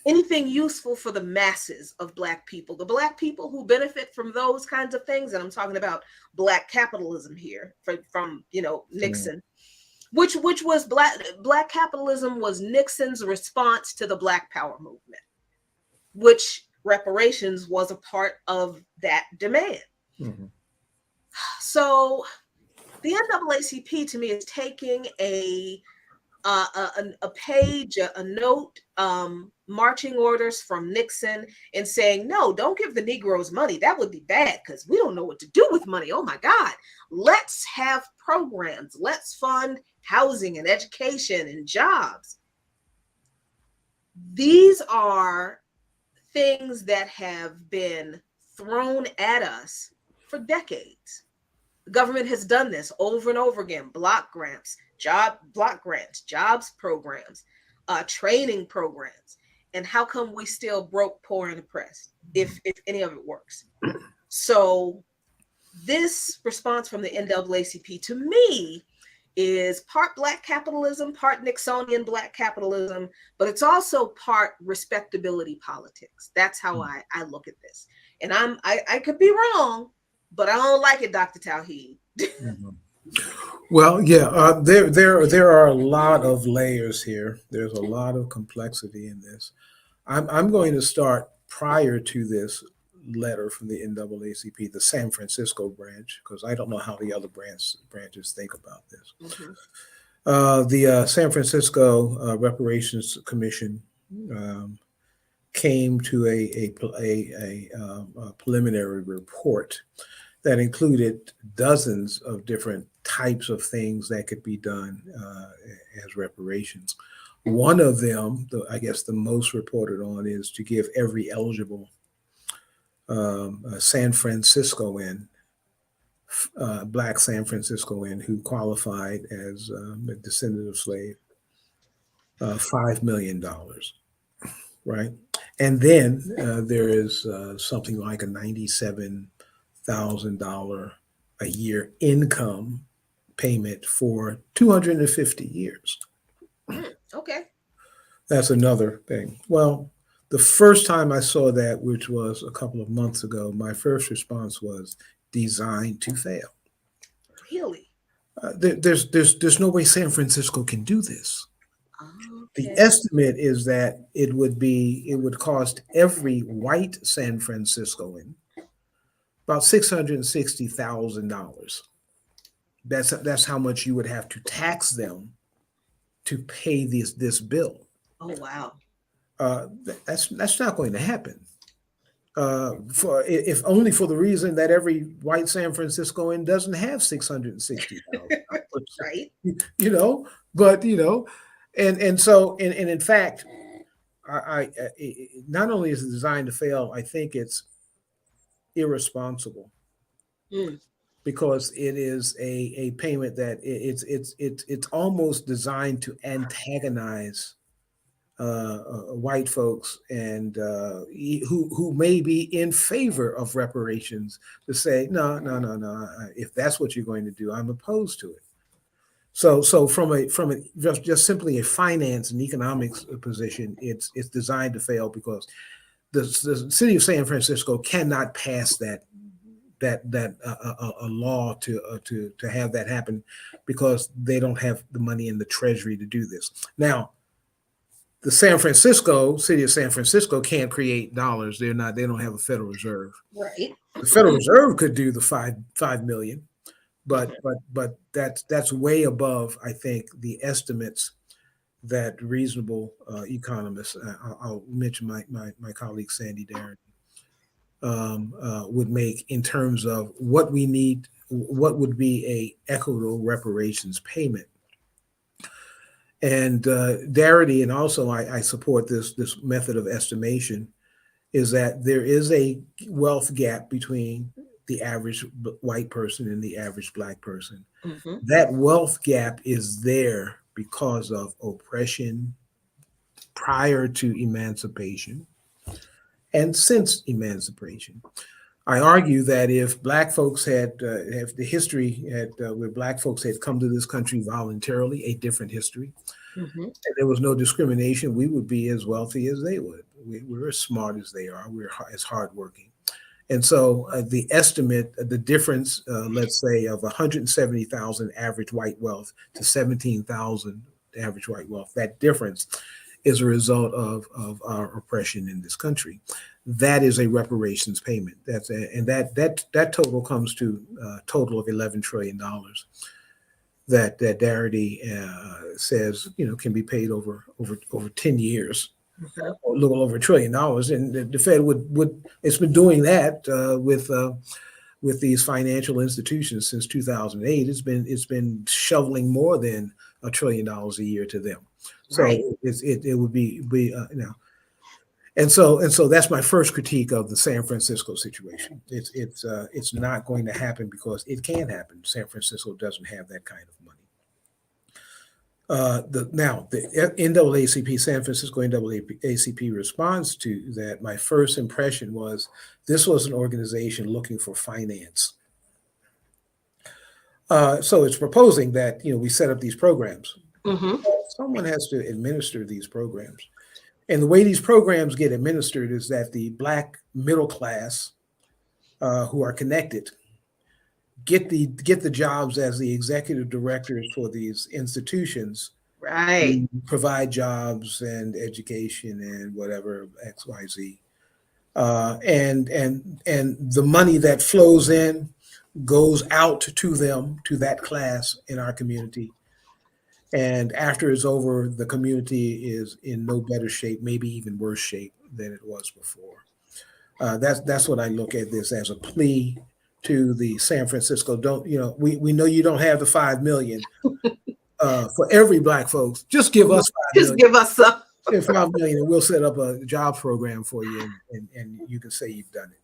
S1: anything useful for the masses of Black people, the Black people who benefit from those kinds of things. And I'm talking about Black capitalism here from
S2: Mm.
S1: Nixon, which was Black capitalism was Nixon's response to the Black Power movement, which reparations was a part of that demand.
S2: Mhm.
S1: So the NAACP to me is taking a page, a note, marching orders from Nixon, and saying, no, don't give the Negroes money. That would be bad because we don't know what to do with money. Oh my God. Let's have programs. Let's fund housing and education and jobs. These are things that have been thrown at us for decades. The government has done this over and over again. Block grants, jobs programs, training programs. And how come we still broke, poor, and oppressed if any of it works? So this response from the NAACP to me is part Black capitalism, part Nixonian Black capitalism, but it's also part respectability politics. That's how I look at this. And I could be wrong, but I don't like it, Dr. Tauheed.
S2: Mhm. Well, yeah, there are a lot of layers here. There's a lot of complexity in this. I'm going to start prior to this letter from the NAACP, the San Francisco branch, because I don't know how the other branches think about this.
S1: Mhm.
S2: The San Francisco Reparations Commission um, came to a preliminary report that included dozens of different types of things that could be done as reparations. One of them, I guess the most reported on, is to give every eligible San Franciscoan, Black San Franciscoan who qualified as a descendant of slave, $5 million, right? And then there is something like a $97,000 a year income payment for 250 years.
S1: Okay.
S2: That's another thing. Well, the first time I saw that, which was a couple of months ago, my first response was designed to fail.
S1: Really?
S2: There's no way San Francisco can do this. The
S1: Okay.
S2: estimate is that it would cost every white San Franciscoan about $660,000. That's how much you would have to tax them to pay this bill.
S1: Oh wow.
S2: That's not going to happen. For if only for the reason that every white San Franciscoan doesn't have $660,000.
S1: Right.
S2: You know, but and so and in fact, not only is it designed to fail, I think it's irresponsible
S1: Mm.
S2: because it is a payment that it's almost designed to antagonize white folks and who may be in favor of reparations to say no, no, no, no. If that's what you're going to do, I'm opposed to it. So from a just simply a finance and economics position, it's designed to fail because the city of San Francisco cannot pass that a law to have that happen because they don't have the money in the treasury to do this. Now, the city of San Francisco can't create dollars. They don't have a Federal Reserve.
S1: Right.
S2: The Federal Reserve could do the five million, but that's way above, I think, the estimates that reasonable economists, I'll mention my colleague Sandy Darren, would make in terms of what we need, what would be a equitable reparations payment. And Darity, and also I support this method of estimation, is that there is a wealth gap between the average white person and the average black person.
S1: Mm-hmm.
S2: That wealth gap is there because of oppression prior to emancipation and since emancipation. I argue that if black folks if the history where black folks had come to this country voluntarily, a different history,
S1: Mm-hmm.
S2: and there was no discrimination, we would be as wealthy as they would. we're as smart as they are. We're as hardworking. And so the estimate, the difference, let's say, of 170,000 average white wealth to 17,000 average white wealth, that difference is a result of our oppression in this country. That is a reparations payment. And that total comes to a total of $11 trillion that Darity says can be paid over 10 years,
S1: Mhm.
S2: a little over $1 trillion, and the Fed would it's been doing that with these financial institutions since 2008. It's been shoveling more than $1 trillion a year to them. So
S1: Right.
S2: it would be and so that's my first critique of the San Francisco situation. It's not going to happen because it can happen. San Francisco doesn't have that kind of money. The NAACP, San Francisco NAACP response to that, my first impression was this was an organization looking for finance. So it's proposing that we set up these programs.
S1: Hmm.
S2: Someone has to administer these programs. And the way these programs get administered is that the Black middle class who are connected get the jobs as the executive directors for these institutions
S1: Right.
S2: to provide jobs and education and whatever XYZ. And the money that flows in goes out to them, to that class in our community. And after it's over, the community is in no better shape, maybe even worse shape than it was before. That's what I look at this as, a plea to the San Francisco. Don't we know you don't have the 5 million for every Black folks. Just give
S1: Mhm.
S2: us five
S1: Just
S2: million.
S1: give us some.
S2: And 5 million, and we'll set up a job program for you, and you can say you've done it.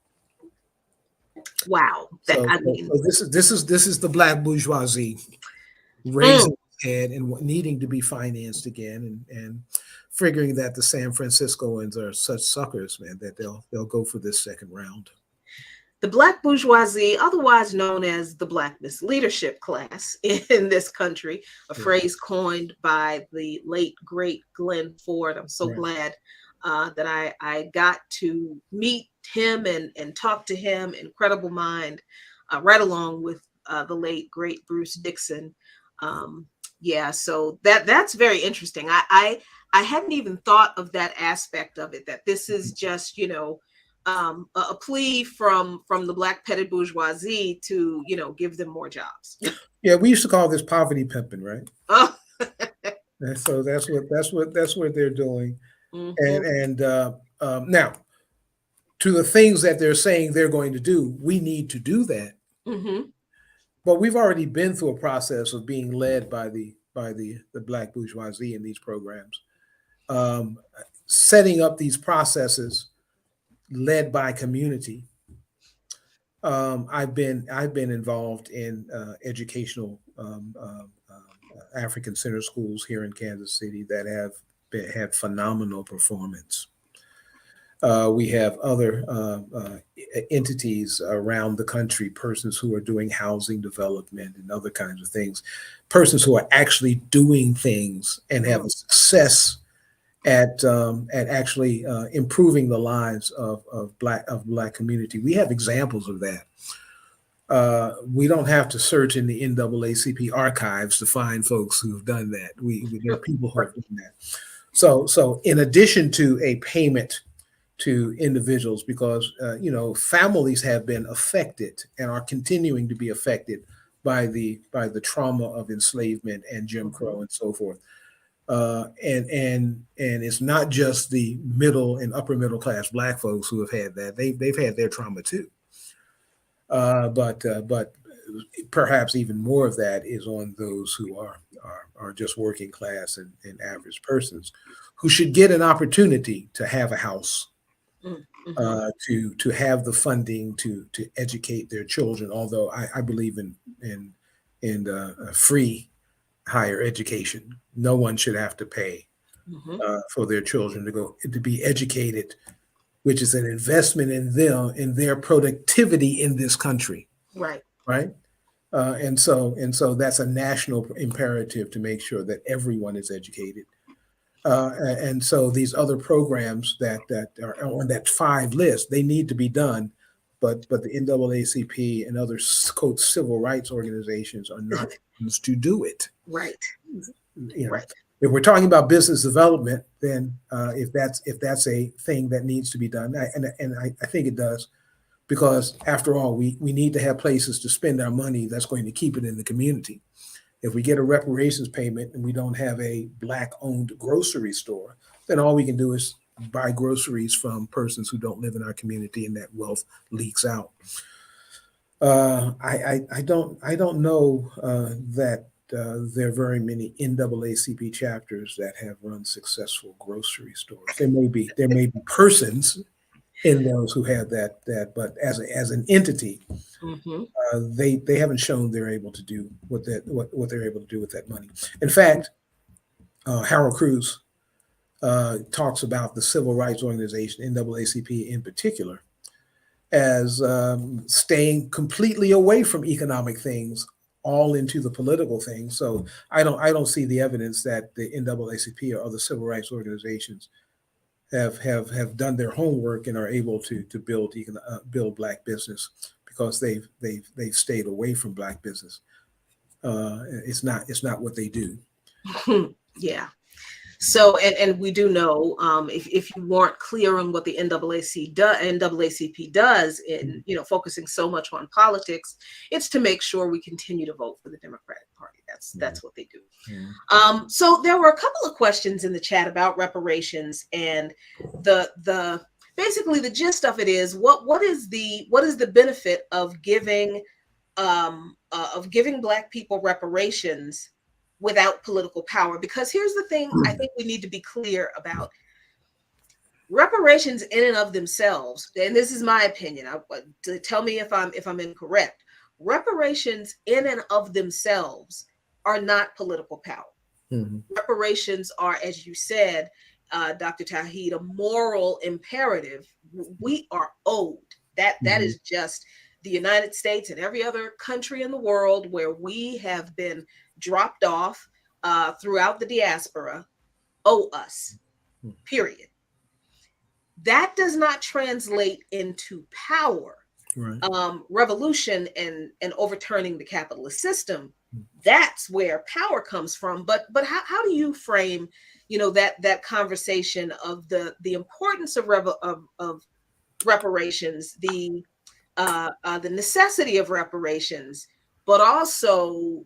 S1: Wow. That,
S2: So,
S1: I
S2: so,
S1: mean,
S2: so this is the Black bourgeoisie
S1: mm,
S2: raising its head and needing to be financed again, and figuring that the San Franciscoans are such suckers, man, that they'll go for this second round.
S1: the Black bourgeoisie, otherwise known as the Black misleadership class in this country, a
S2: Yeah,
S1: phrase coined by the late, great Glenn Ford. I'm so
S2: right.
S1: glad that I got to meet him and talk to him. Incredible mind, right along with the late, great Bruce Dixon. Um, yeah, so that's very interesting. I hadn't even thought of that aspect of it, that this is just, a plea from the Black petted bourgeoisie to give them more jobs.
S2: Yeah, we used to call this poverty pimping, right?
S1: Oh.
S2: And so that's what they're doing.
S1: Hmm.
S2: And now, to the things that they're saying they're going to do, we need to do that.
S1: Hmm.
S2: But we've already been through a process of being led by the Black bourgeoisie in these programs, um, setting up these processes led by community. I've been involved in educational African center schools here in Kansas City that had phenomenal performance. We have other entities around the country, persons who are doing housing development and other kinds of things, persons who are actually doing things and have a success at actually improving the lives of black community. We have examples of that. We don't have to search in the NAACP archives to find folks who've done that. There are people who have done that. So in addition to a payment to individuals, because families have been affected and are continuing to be affected by the trauma of enslavement and Jim Crow and so forth. And it's not just the middle and upper middle class Black folks who have had that. They've had their trauma too. But perhaps even more of that is on those who are just working class and average persons, who should get an opportunity to have a house,
S1: Hmm.
S2: to have the funding to educate their children. Although I believe in free higher education. No one should have to pay
S1: Hmm.
S2: for their children to be educated, which is an investment in them, in their productivity in this country,
S1: Right.
S2: right? And so that's a national imperative to make sure that everyone is educated. And so these other programs that are on that five list, they need to be done, but the NAACP and other quote civil rights organizations are not the ones to do it.
S1: Right.
S2: You know,
S1: Right.
S2: if we're talking about business development, then if that's a thing that needs to be done, I think it does, because after all, we need to have places to spend our money that's going to keep it in the community. If we get a reparations payment and we don't have a black owned grocery store, then all we can do is buy groceries from persons who don't live in our community, and that wealth leaks out. I don't know that there are very many NAACP chapters that have run successful grocery stores. There may be persons in those who have but as an entity,
S1: Hmm.
S2: they haven't shown they're able to do what they're able to do with that money. In fact, Harold Cruz talks about the civil rights organization NAACP in particular as staying completely away from economic things, all into the political things. So I don't see the evidence that the NAACP or other civil rights organizations have done their homework and are able to build black business, because they've stayed away from black business. It's not what they do.
S1: Yeah. So, and we do know, if you weren't clear on what the NAACP does in, focusing so much on politics, it's to make sure we continue to vote for the Democratic Party. That's what they do.
S2: Mhm.
S1: So there were a couple of questions in the chat about reparations, and the basically the gist of it is what is the benefit of giving Black people reparations without political power? Because here's the thing I think we need to be clear about: reparations in and of themselves, and this is my opinion, tell me if I'm incorrect. Reparations in and of themselves are not political power.
S2: Mhm.
S1: Reparations are, as you said, Dr. Tauheed, a moral imperative. We are owed. That
S2: Mhm.
S1: is just the United States and every other country in the world where we have been dropped off throughout the diaspora owe us. Period. That does not translate into power.
S2: Right.
S1: Revolution and overturning the capitalist system, that's where power comes from. But how do you frame that conversation of the importance of reparations, the necessity of reparations, but also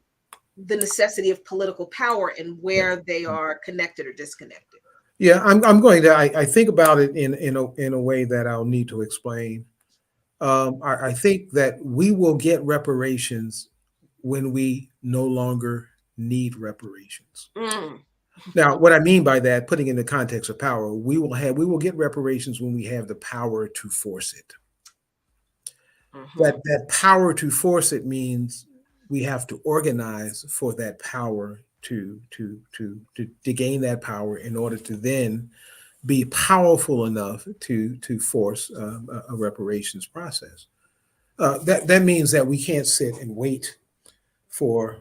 S1: the necessity of political power, and where they are connected or disconnected?
S2: Yeah, I'm going to. I think about it in a way that I'll need to explain. I think that we will get reparations when we no longer need reparations.
S1: Mm.
S2: Now, what I mean by that, putting in the context of power, we will get reparations when we have the power to force it.
S1: Hmm.
S2: That power to force it means we have to organize for that power to gain that power in order to then be powerful enough to force a reparations process. That means that we can't sit and wait for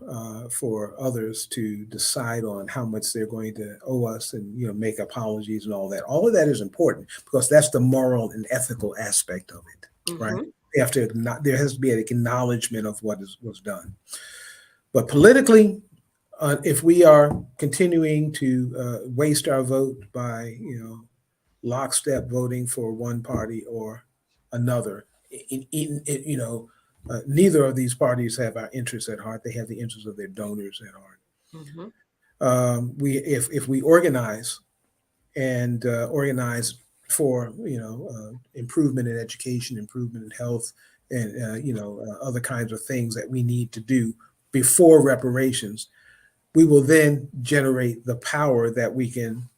S2: others to decide on how much they're going to owe us, and make apologies and all that. All of that is important, because that's the moral and ethical aspect of it, right?
S1: Hmm.
S2: There has to be an acknowledgement of what was done. But politically, if we are continuing to waste our vote by lockstep voting for one party or another, neither of these parties have our interests at heart. They have the interests of their donors at heart.
S1: Hmm.
S2: If we organize and organize for improvement in education, improvement in health, and other kinds of things that we need to do before reparations, we will then generate the power that we can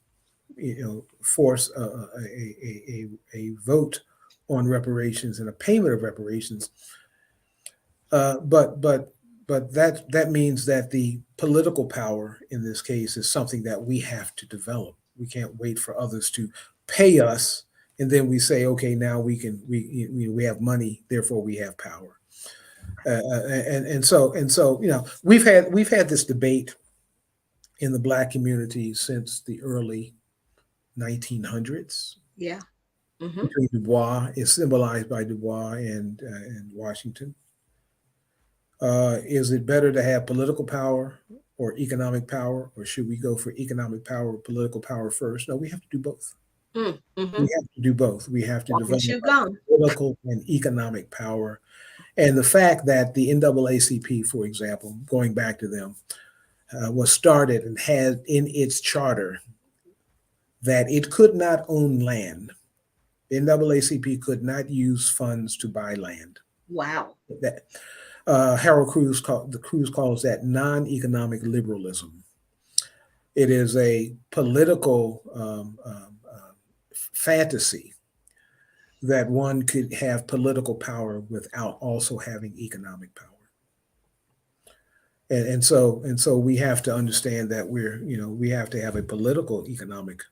S2: force a vote on reparations and a payment of reparations. But that means that the political power in this case is something that we have to develop. We can't wait for others to pay us, and then we say, okay, now we have money, therefore we have power. And so we've had this debate in the Black community since the early 1900s.
S1: Yeah. Hmm.
S2: Between Du Bois is symbolized by Du Bois and Washington. Is it better to have political power or economic power, or should we go for economic power or political power first? No, we have to do both.
S1: Mm-hmm.
S2: We have to do both. We have to
S1: Walk and
S2: develop
S1: chew
S2: our
S1: gum.
S2: political and economic power. And the fact that the NAACP, for example, going back to them, was started and had in its charter that it could not own land. The NAACP could not use funds to buy land.
S1: Wow.
S2: That Harold Cruz calls that non-economic liberalism. It is a political fantasy that one could have political power without also having economic power. And so we have to understand that we have to have a political economic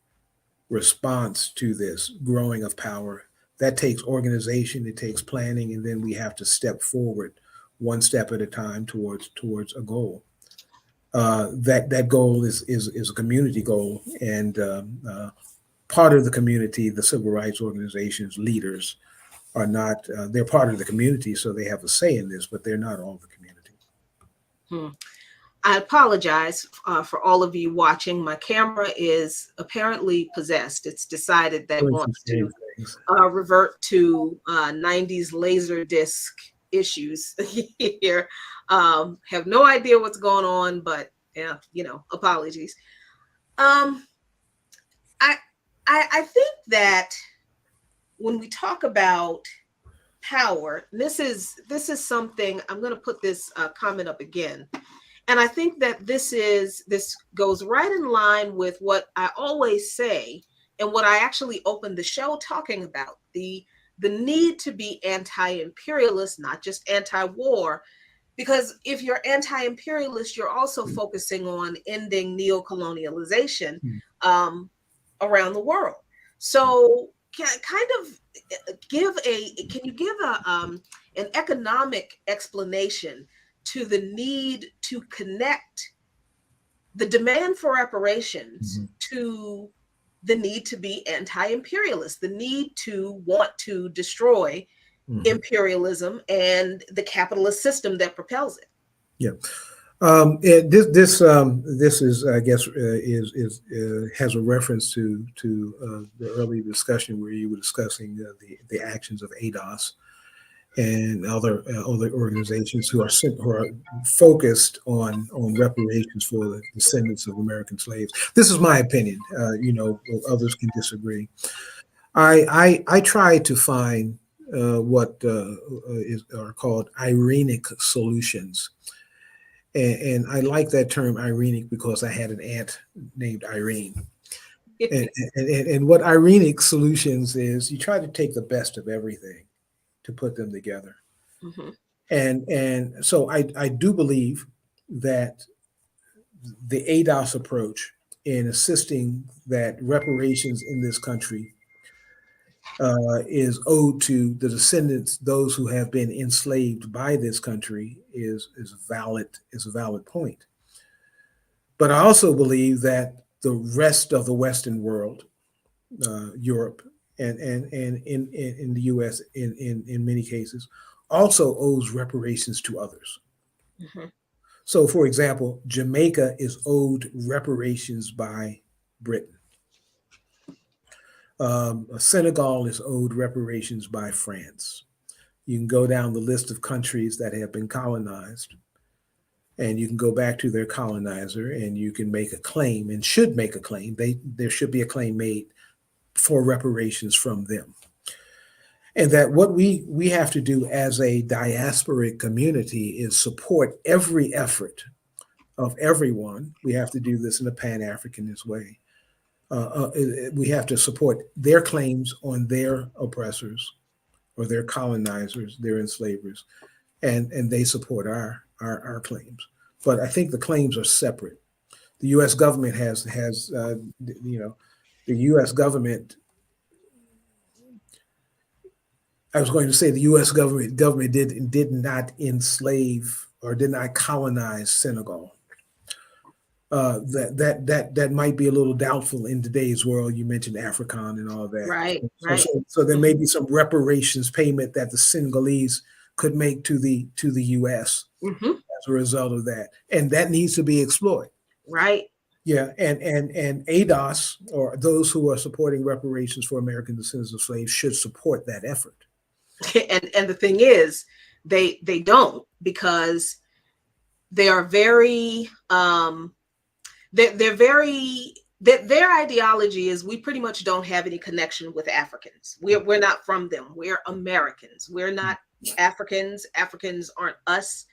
S2: response to this growing of power. That takes organization, it takes planning, and then we have to step forward one step at a time towards a goal. That goal is a community goal, and part of the community, the civil rights organizations, leaders are not. They're part of the community, so they have a say in this, but they're not all the community.
S1: Hmm. I apologize for all of you watching. My camera is apparently possessed. It's decided that it
S2: Doing some
S1: wants to
S2: strange things.
S1: revert to 90s laser disc issues here. Have no idea what's going on, but yeah, apologies. Um, I, I think that when we talk about power, this is something I'm going to put this comment up again. And I think that this goes right in line with what I always say and what I actually opened the show talking about, the need to be anti-imperialist, not just anti-war, because if you're anti-imperialist, you're also focusing on ending neo-colonialization
S2: Hmm.
S1: um, around the world. So kind of can you give an economic explanation to the need to connect the demand for reparations
S2: Mm-hmm.
S1: to the need to be anti-imperialist, the need to want to destroy
S2: Mm-hmm.
S1: imperialism and the capitalist system that propels it?
S2: Yeah. This is, I guess, is has a reference to the early discussion where you were discussing the actions of ADOS and other organizations who are focused on reparations for the descendants of American slaves. This is my opinion. Others can disagree. I try to find what are called irenic solutions, and I like that term irenic because I had an aunt named Irene. And what irenic solutions is, you try to take the best of everything to put them together.
S1: Mm-hmm.
S2: And so I do believe that the ADOS approach in assisting that reparations in this country is owed to the descendants, those who have been enslaved by this country, is a valid point. But I also believe that the rest of the Western world, Europe, and in the U.S. in many cases, also owes reparations to others.
S1: Mm-hmm.
S2: So, for example, Jamaica is owed reparations by Britain. Senegal is owed reparations by France. You can go down the list of countries that have been colonized, and you can go back to their colonizer, and you can make a claim and should make a claim. There should be a claim made for reparations from them. And that what we have to do as a diasporic community is support every effort of everyone. We have to do this in a Pan-Africanist way. We have to support their claims on their oppressors or their colonizers, their enslavers, and they support our claims. But I think the claims are separate. The U.S. government the U.S. government. I was going to say the U.S. government did not enslave or did not colonize Senegal. that might be a little doubtful in today's world. You mentioned African and all that.
S1: Right,
S2: So,
S1: right.
S2: so there may be some reparations payment that the Senegalese could make to the U.S.
S1: Hmm.
S2: as a result of that, and that needs to be explored.
S1: Right.
S2: Yeah, and ADOS, or those who are supporting reparations for American descendants of slaves, should support that effort.
S1: And the thing is, they don't, because they are very they're very their ideology is, we pretty much don't have any connection with Africans. We're not from them. We're Americans. We're not Africans. Africans aren't us.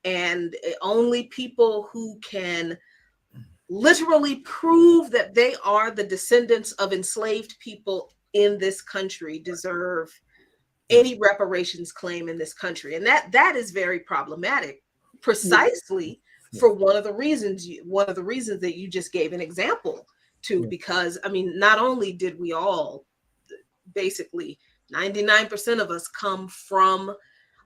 S1: And only people who can literally prove that they are the descendants of enslaved people in this country deserve
S2: Yeah,
S1: any reparations claim in this country. And that is very problematic,
S2: yeah,
S1: precisely for one of the reasons that you just gave an example to.
S2: yeah.
S1: Because I mean, not only did we all, basically 99% of us, come from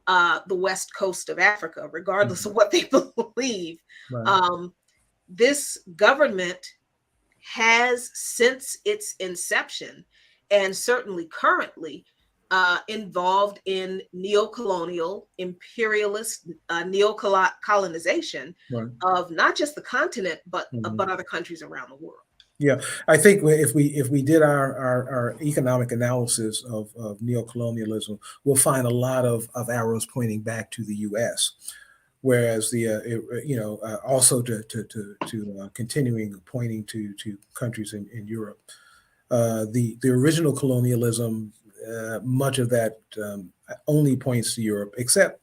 S1: the west coast of Africa, regardless
S2: Mhm.
S1: of what they believe.
S2: Right.
S1: um, this government has, since its inception, and certainly currently, involved in neo-colonial, imperialist, neo-colonization
S2: Right.
S1: of not just the continent,
S2: Mhm.
S1: but other countries around the world.
S2: Yeah, I think if we did our economic analysis of neocolonialism, we'll find a lot of arrows pointing back to the U.S. Whereas also to continuing pointing to countries in Europe. The original colonialism, much of that only points to Europe, except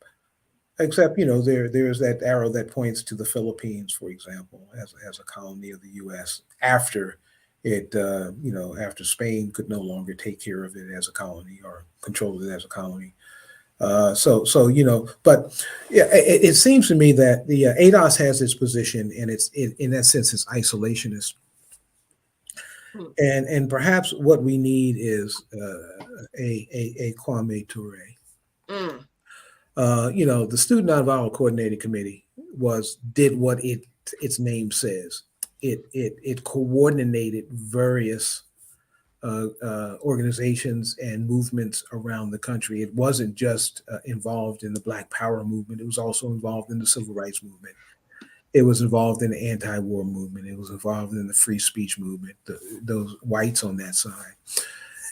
S2: there's that arrow that points to the Philippines, for example, as a colony of the U.S. after after Spain could no longer take care of it as a colony or control it as a colony. But yeah, it seems to me that the ADOS has its position, and in that sense it's isolationist,
S1: Hmm.
S2: and perhaps what we need is a Kwame Ture.
S1: Mm.
S2: The Student Nonviolent Coordinating Committee did what its name says. It coordinated various organizations and movements around the country. It wasn't just involved in the Black Power movement. It was also involved in the Civil Rights movement. It was involved in the anti-war movement. It was involved in the free speech movement. Those whites on that side,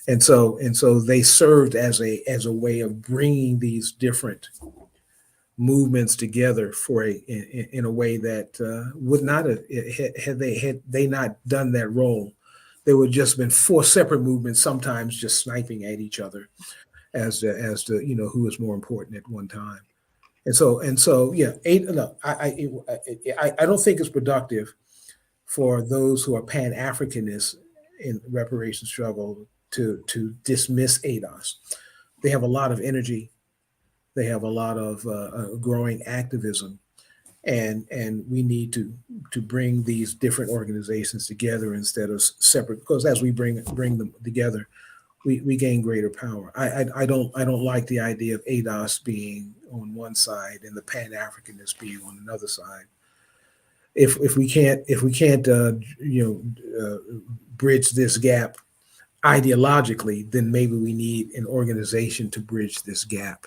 S2: and so they served as a way of bringing these different movements together in a way that would not have had they not done that role. There would just been four separate movements, sometimes just sniping at each other as to who is more important at one time. And so yeah, eight. No, I don't think it's productive for those who are Pan Africanists in reparation struggle to dismiss ADOS. They have a lot of energy. They have a lot of growing activism, and we need to bring these different organizations together instead of separate. Because as we bring them together, we gain greater power. I don't like the idea of ADOS being on one side and the Pan Africanists being on another side. If we can't bridge this gap ideologically, then maybe we need an organization to bridge this gap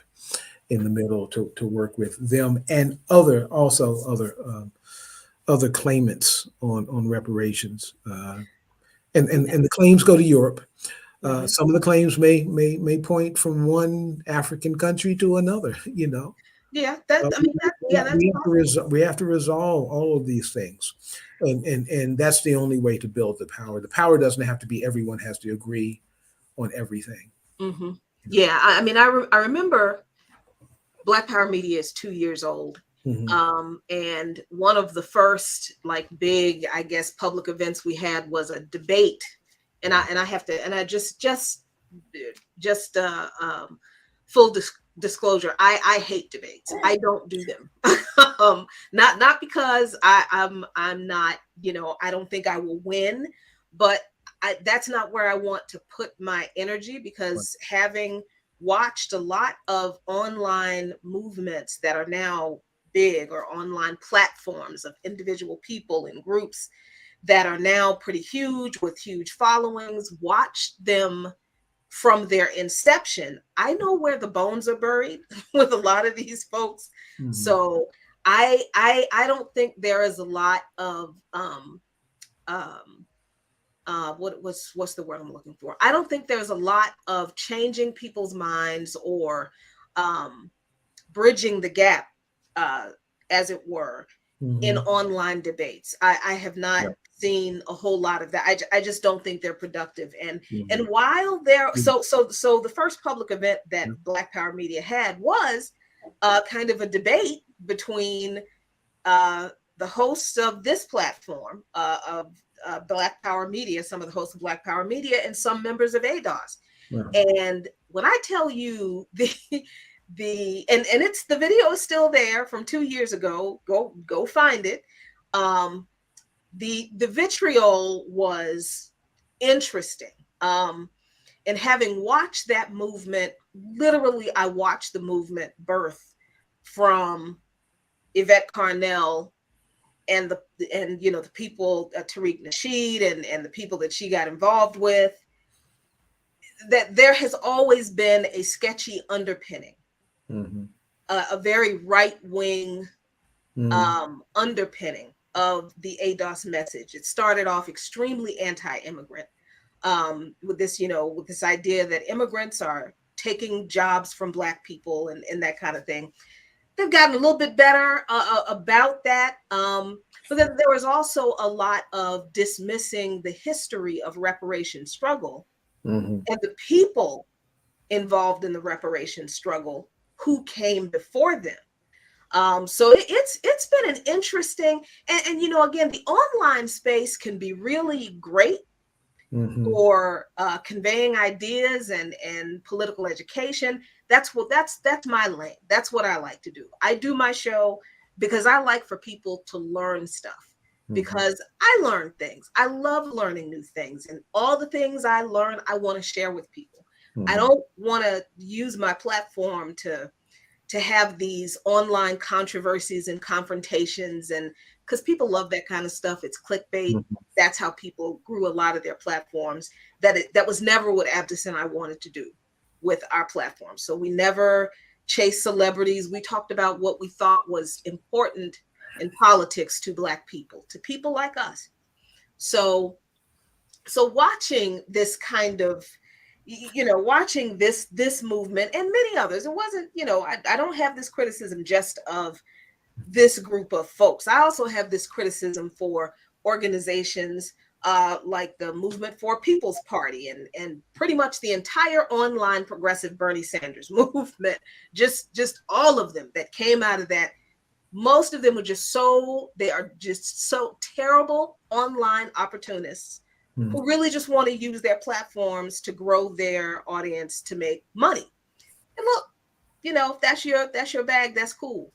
S2: in the middle to work with them and other claimants on reparations. And the claims go to Europe.
S1: Mhm.
S2: Some of the claims may point from one African country to another.
S1: Yeah, that, I mean, that, yeah, that's possible.
S2: We have to resolve all of these things, and that's the only way to build the power. The power doesn't have to be everyone has to agree on everything.
S1: Hmm. Yeah, I mean, I remember Black Power Media is 2 years old.
S2: Hmm.
S1: And one of the first, like, big, I guess, public events we had was a debate. And I have to, and I just full disclosure, I hate debates. I don't do them. Not because I'm not, I don't think I will win, but that's not where I want to put my energy,
S2: Right.
S1: because having watched a lot of online movements that are now big, or online platforms of individual people and groups that are now pretty huge with huge followings, watched them from their inception. I know where the bones are buried with a lot of these folks. So I don't think there is a lot of um what's the word I'm looking for? I don't think there's a lot of changing people's minds or um bridging the gap, uh as it were, in online debates. I have not seen a whole lot of that. I just don't think they're productive. And while they're so the first public event that Black Power Media had was kind of a debate between uh, the hosts of this platform, of Black Power Media, some of the hosts of Black Power Media, and some members of ADOS. And when I tell you and it's, the video is still there from 2 years ago. Go find it. The vitriol was interesting. And having watched that movement, literally, I watched the movement birth from Yvette Carnell and the people, Tariq Nasheed, and the people that she got involved with. That there has always been a sketchy underpinning, a very right wing underpinning of the ADOS message. It started off extremely anti-immigrant, with this idea that immigrants are taking jobs from Black people and that kind of thing. They've gotten a little bit better about that. But then there was also a lot of dismissing the history of reparation struggle and the people involved in the reparation struggle who came before them. So it's been an interesting, and again, the online space can be really great for conveying ideas and political education. That's my lane. That's what I like to do. I do my show because I like for people to learn stuff, because I learn things. I love learning new things, and all the things I learn, I want to share with people. I don't want to use my platform to have these online controversies and confrontations, and because people love that kind of stuff. It's clickbait. That's how people grew a lot of their platforms. That was never what Abdus and I wanted to do with our platform. So we never chased celebrities. We talked about what we thought was important in politics to Black people, to people like us. So watching this kind of, watching this movement and many others, it wasn't, I don't have this criticism just of this group of folks. I also have this criticism for organizations like the Movement for People's Party and pretty much the entire online progressive Bernie Sanders movement, just all of them that came out of that. Most of them they are just so terrible online opportunists who really just want to use their platforms to grow their audience to make money. And look, if that's your bag, that's cool.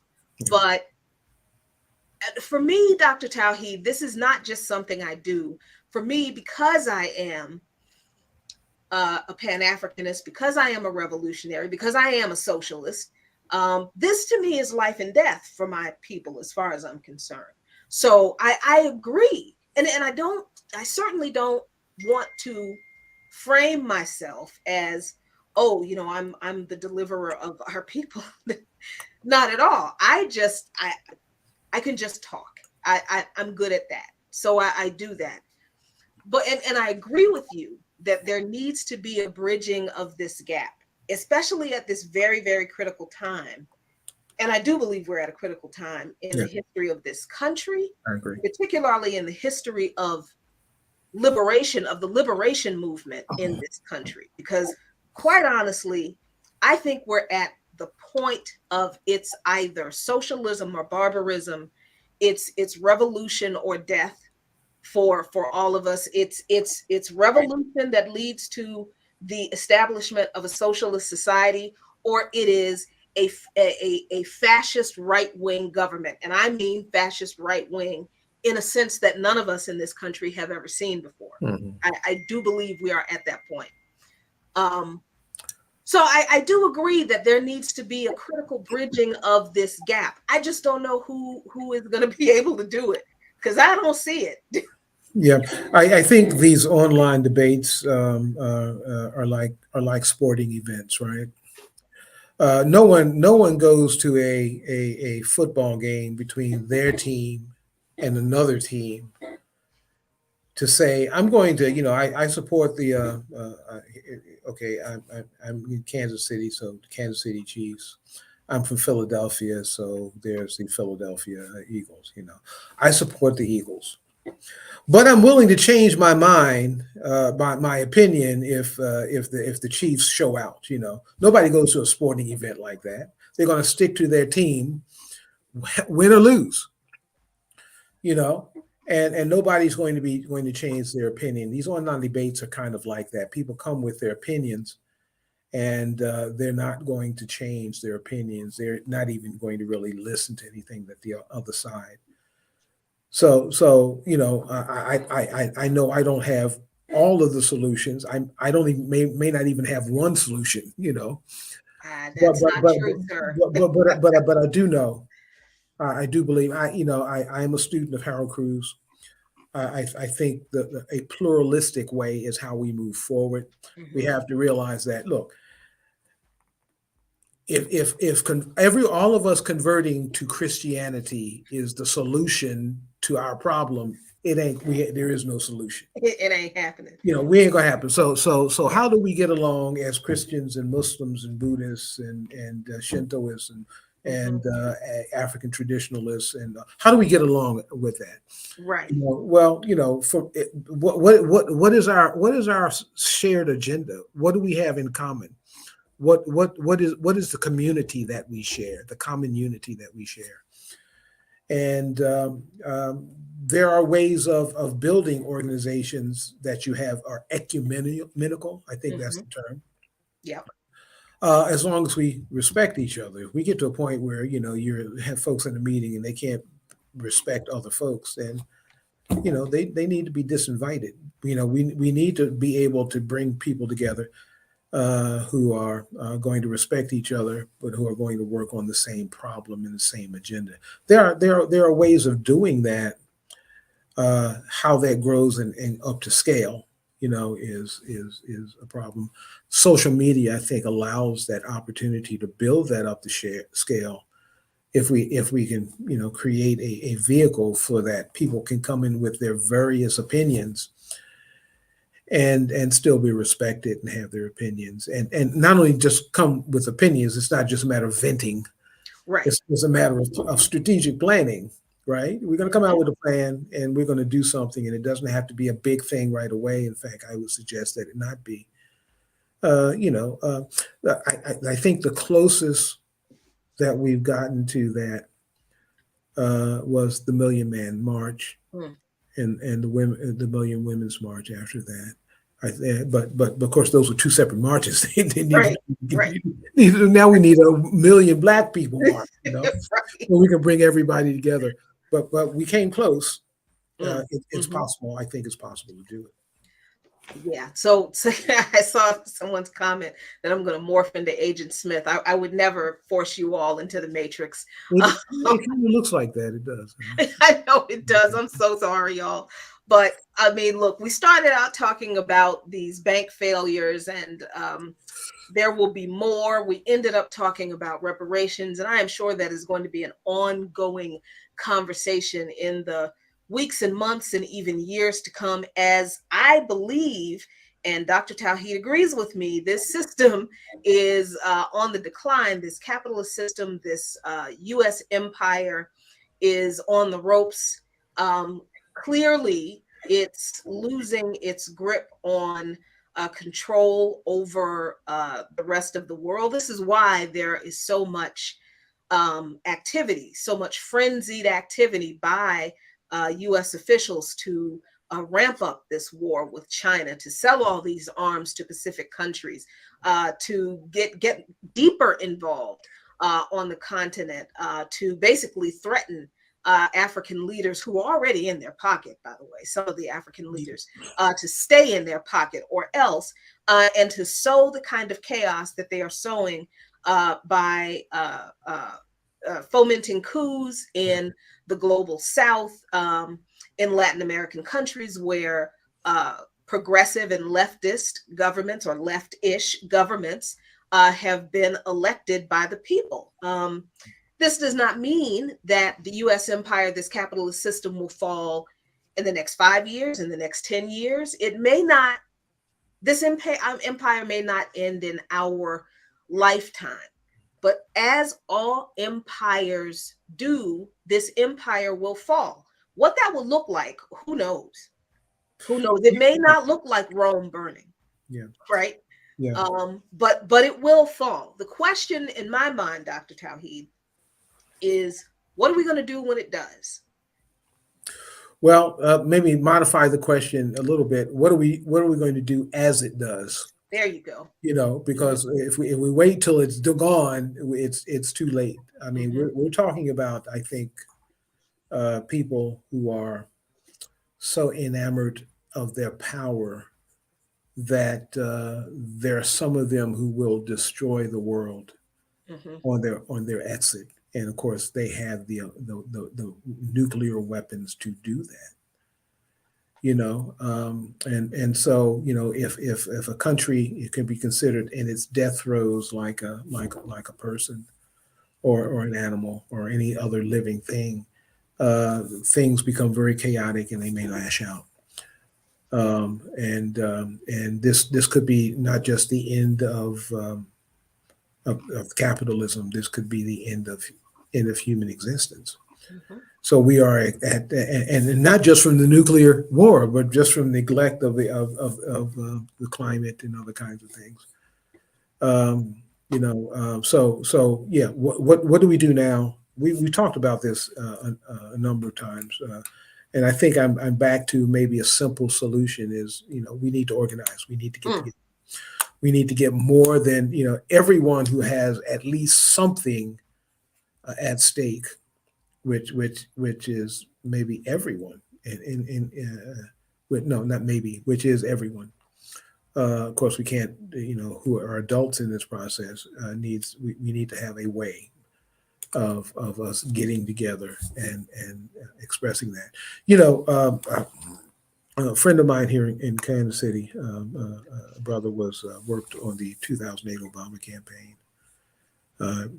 S1: But for me, Dr. Tauheed, this is not just something I do. For me, because I am a Pan-Africanist, because I am a revolutionary, because I am a socialist, this to me is life and death for my people as far as I'm concerned. So I agree. And I certainly don't want to frame myself as, I'm the deliverer of our people. Not at all. I can just talk. I'm good at that. So I do that. But and I agree with you that there needs to be a bridging of this gap, especially at this very, very critical time. And I do believe we're at a critical time in the history of this country, particularly in the history of the liberation movement in this country. Because quite honestly, I think we're at the point of it's either socialism or barbarism. It's revolution or death for all of us. It's revolution that leads to the establishment of a socialist society, or it is a fascist right-wing government. And I mean fascist right-wing in a sense that none of us in this country have ever seen before. I do believe we are at that point. So I do agree that there needs to be a critical bridging of this gap. I just don't know who is going to be able to do it because I don't see it.
S2: Yeah, I think these online debates are like sporting events, right? No one goes to a football game between their team and another team to say I'm going to, I support the okay, I'm in Kansas City, so Kansas City Chiefs. I'm from Philadelphia, so there's the Philadelphia Eagles. I support the Eagles, but I'm willing to change my mind, my opinion, if the Chiefs show out. Nobody goes to a sporting event like that. They're going to stick to their team, win or lose. You know, and nobody's going to change their opinion. These online debates are kind of like that. People come with their opinions, and they're not going to change their opinions. They're not even going to really listen to anything that the other side. So I know I don't have all of the solutions. I don't even may not even have one solution.
S1: Ah,
S2: But
S1: that's
S2: but
S1: not
S2: but
S1: true, sir.
S2: but I do know. I do believe I am a student of Harold Cruz. I think that a pluralistic way is how we move forward. We
S1: Hmm.
S2: have to realize that, look, if every all of us converting to Christianity is the solution to our problem, it ain't there is no solution.
S1: It ain't happening.
S2: We ain't gonna happen. So
S1: Yeah.
S2: how do we get along as Christians and Muslims and Buddhists and Shintoists and
S1: Hmm.
S2: African traditionalists, and how do we get along with that?
S1: Right.
S2: Well, for what is our shared agenda? What do we have in common? What is the community that we share? The common unity that we share, and there are ways of building organizations that you have are ecumenical. I think that's
S1: Hmm.
S2: the term.
S1: Yep.
S2: As long as we respect each other. If we get to a point where you have folks in a meeting and they can't respect other folks, then they need to be disinvited. We need to be able to bring people together who are going to respect each other, but who are going to work on the same problem and the same agenda. There are ways of doing that. How that grows and up to scale, is a problem. Social media, I think, allows that opportunity to build that up to scale. If we can create a vehicle for that, people can come in with their various opinions and still be respected and have their opinions, and not only just come with opinions. It's not just a matter of venting.
S1: Right.
S2: It's a matter of strategic planning, right? We're going to come out
S1: Hmm.
S2: with a plan and we're going to do something, and it doesn't have to be a big thing right away. In fact, I would suggest that it not be. uh, you know uh, I think the closest that we've gotten to that was the Million Man March,
S1: Mm.
S2: and the Million Women's March after that. But of course, those were two separate marches. They
S1: Right. Right.
S2: now we need a million Black people march,
S1: Right.
S2: where we can bring everybody together. But we came close.
S1: Mm.
S2: It's
S1: Hmm.
S2: possible. I think it's possible to do it.
S1: Yeah. So I saw someone's comment that I'm going to morph into Agent Smith. I would never force you all into the Matrix.
S2: It kind of looks like that. It does.
S1: I know it does. I'm so sorry, y'all. But I mean, look, we started out talking about these bank failures, and there will be more. We ended up talking about reparations, and I am sure that is going to be an ongoing conversation in the weeks and months and even years to come, as I believe, and Dr. Tauheed agrees with me, this system is on the decline. This capitalist system, this US empire is on the ropes. Clearly, it's losing its grip on control over the rest of the world. This is why there is so much activity, so much frenzied activity by US officials to ramp up this war with China, to sell all these arms to Pacific countries, to get deeper involved on the continent, to basically threaten African leaders who are already in their pocket, by the way, some of the African leaders, to stay in their pocket, or else, and to sow the kind of chaos that they are sowing by fomenting coups in the global South, in Latin American countries where progressive and leftist governments, or left-ish governments, have been elected by the people. This does not mean that the US empire, this capitalist system, will fall in the next 5 years, in the next 10 years. It may not, this empire may not end in our lifetime. But as all empires do, this empire will fall. What that will look like, who knows? Who knows? It may not look like Rome burning,
S2: Yeah.
S1: right?
S2: Yeah.
S1: But it will fall. The question in my mind, Dr. Tauheed, is what are we going to do when it does?
S2: Well, maybe modify the question a little bit. What are we going to do as it does?
S1: There you go.
S2: Because if we wait till it's gone, it's too late. I mean, we're talking about, I think, people who are so enamored of their power that there are some of them who will destroy the world on their exit. And of course, they have the nuclear weapons to do that. And so if a country, it can be considered in its death throes like a person or an animal or any other living thing, things become very chaotic and they may lash out. And this could be not just the end of capitalism. This could be the end of human existence. So we are at and not just from the nuclear war, but just from neglect of the climate and other kinds of things. So yeah. What do we do now? We talked about this a number of times, and I think I'm back to maybe a simple solution is we need to organize. We need to get together. We need to get more than everyone who has at least something at stake, which is maybe everyone, not maybe, which is everyone. Of course, we can't, who are adults in this process, we need to have a way of us getting together and expressing that. A friend of mine here in Kansas City, a brother worked on the 2008 Obama campaign.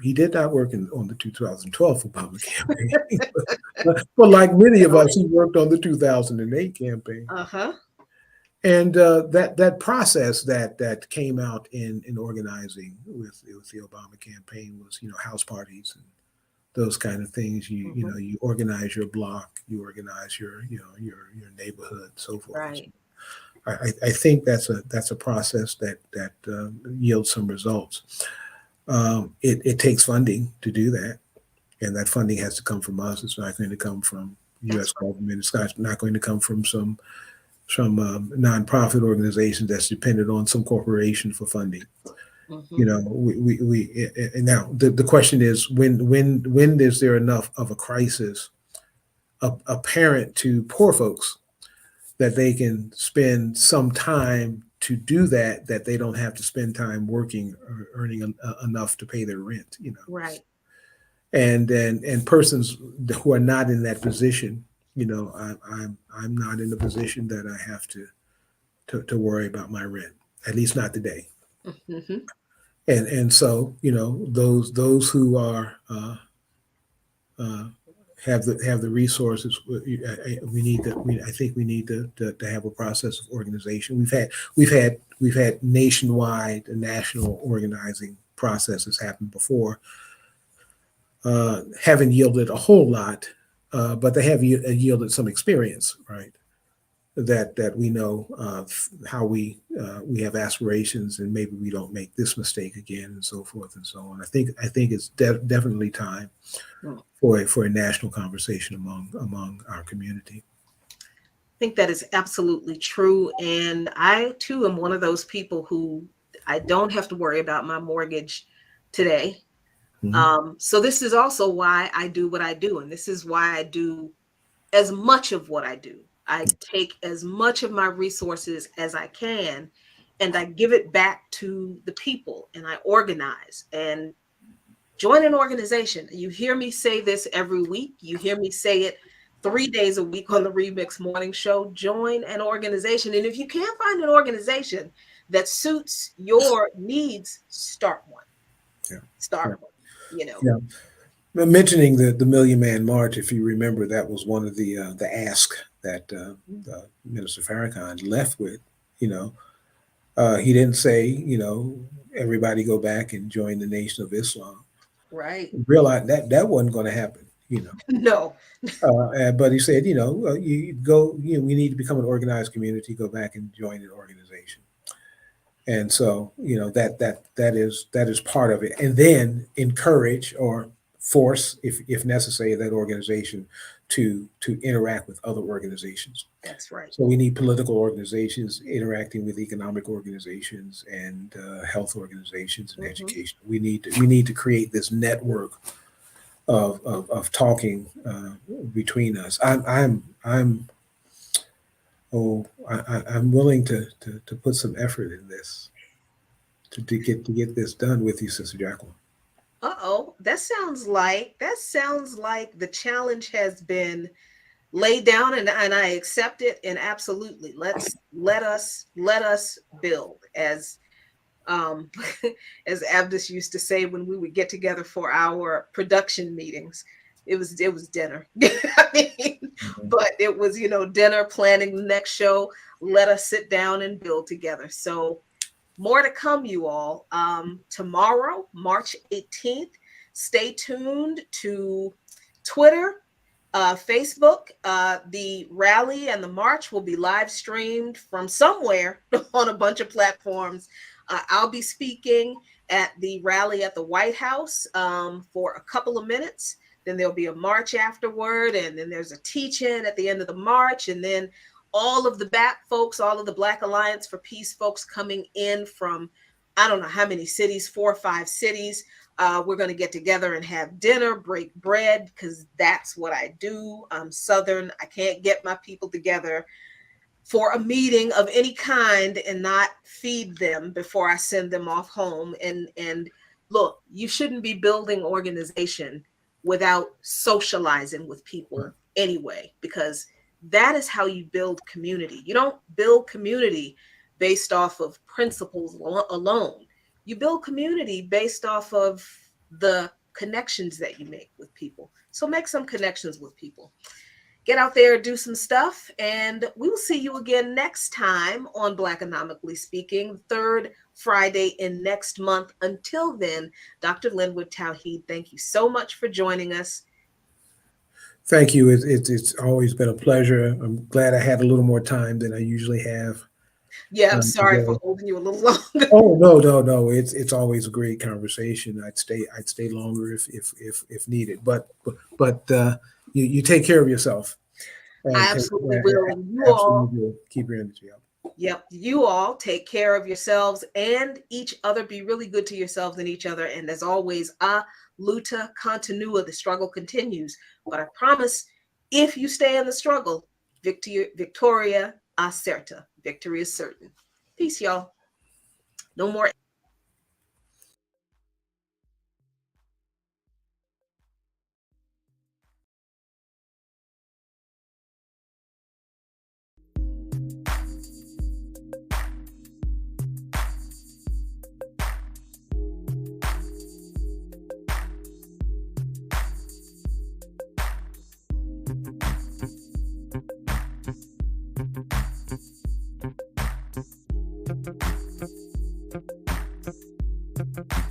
S2: He did not work on the 2012 Obama campaign, but like many of us, he worked on the 2008 campaign. And that process that came out in organizing with the Obama campaign was house parties and those kind of things. You organize your block, you organize your neighborhood, so forth.
S1: Right.
S2: I think that's a process that yields some results. It takes funding to do that, and that funding has to come from us. It's not going to come from the U.S. government. It's not going to come from some nonprofit organization that's dependent on some corporation for funding. We now the question is when is there enough of a crisis apparent to poor folks that they can spend some time to do that they don't have to spend time working or earning enough to pay their rent,
S1: Right.
S2: And persons who are not in that position, I'm not in a position that I have to worry about my rent, at least not today. And so those who are have the resources, I think we need to have a process of organization. We've had nationwide and national organizing processes happen before, haven't yielded a whole lot, but they have yielded some experience, right? That we know how we have aspirations, and maybe we don't make this mistake again, and so forth and so on. I think it's definitely time for a national conversation among our community.
S1: I think that is absolutely true, and I too am one of those people who I don't have to worry about my mortgage today.
S2: Mhm.
S1: So this is also why I do what I do, and this is why I do as much of what I do. I take as much of my resources as I can, and I give it back to the people, and I organize and join an organization. You hear me say this every week. You hear me say it 3 days a week on the Remix Morning Show. Join an organization. And if you can't find an organization that suits your needs, start one.
S2: Yeah.
S1: Start
S2: Yeah.
S1: one, you know.
S2: Yeah. Mentioning the Million Man March, if you remember, that was one of the ask that Minister Farrakhan left with. You know, he didn't say, everybody go back and join the Nation of Islam.
S1: Right.
S2: Realize that wasn't going to happen.
S1: No.
S2: But he said, you go, we need to become an organized community. Go back and join an organization. And so, that is part of it. And then encourage or force, if necessary, that organization to interact with other organizations.
S1: That's right.
S2: So we need political organizations interacting with economic organizations and health organizations and
S1: Hmm.
S2: education. We need to create this network of talking between us. I'm willing to put some effort in this to get this done with you, Sister Jacqueline.
S1: Uh-oh. That sounds like the challenge has been laid down, and I accept it, and absolutely let us build, um as Abdus used to say when we would get together for our production meetings. It was dinner. I mean,
S2: Mhm.
S1: but it was, dinner, planning the next show. Let us sit down and build together. So more to come, you all. Tomorrow, March 18th, stay tuned to Twitter, Facebook. The rally and the march will be live streamed from somewhere on a bunch of platforms. I'll be speaking at the rally at the White House for a couple of minutes. Then there'll be a march afterward, and then there's a teach-in at the end of the march, and then all of the BAP folks, all of the Black Alliance for Peace folks coming in from I don't know how many cities, 4 or 5 cities. We're going to get together and have dinner, break bread, because that's what I do. I'm Southern. I can't get my people together for a meeting of any kind and not feed them before I send them off home. And look, you shouldn't be building organization without socializing with people anyway, because that is how you build community. You don't build community based off of principles alone. You build community based off of the connections that you make with people. So make some connections with people. Get out there, do some stuff, and we will see you again next time on Blackonomically Speaking, third Friday in next month. Until then, Dr. Linwood Tauheed, thank you so much for joining us.
S2: Thank you. It's always been a pleasure. I'm glad I had a little more time than I usually have
S1: Yeah, I'm sorry for
S2: today.
S1: holding you a little longer.
S2: Oh, no, no, no! It's always a great conversation. I'd stay longer if needed. But you take care of yourself and
S1: I
S2: take
S1: absolutely will. And you all,
S2: absolutely do. Keep your energy up.
S1: yep, you all take care of yourselves and each other. Be really good to yourselves and each other. And as always, luta continua. The struggle continues. But I promise, if you stay in the struggle, Victoria acerta. Victory is certain. Peace, y'all. No more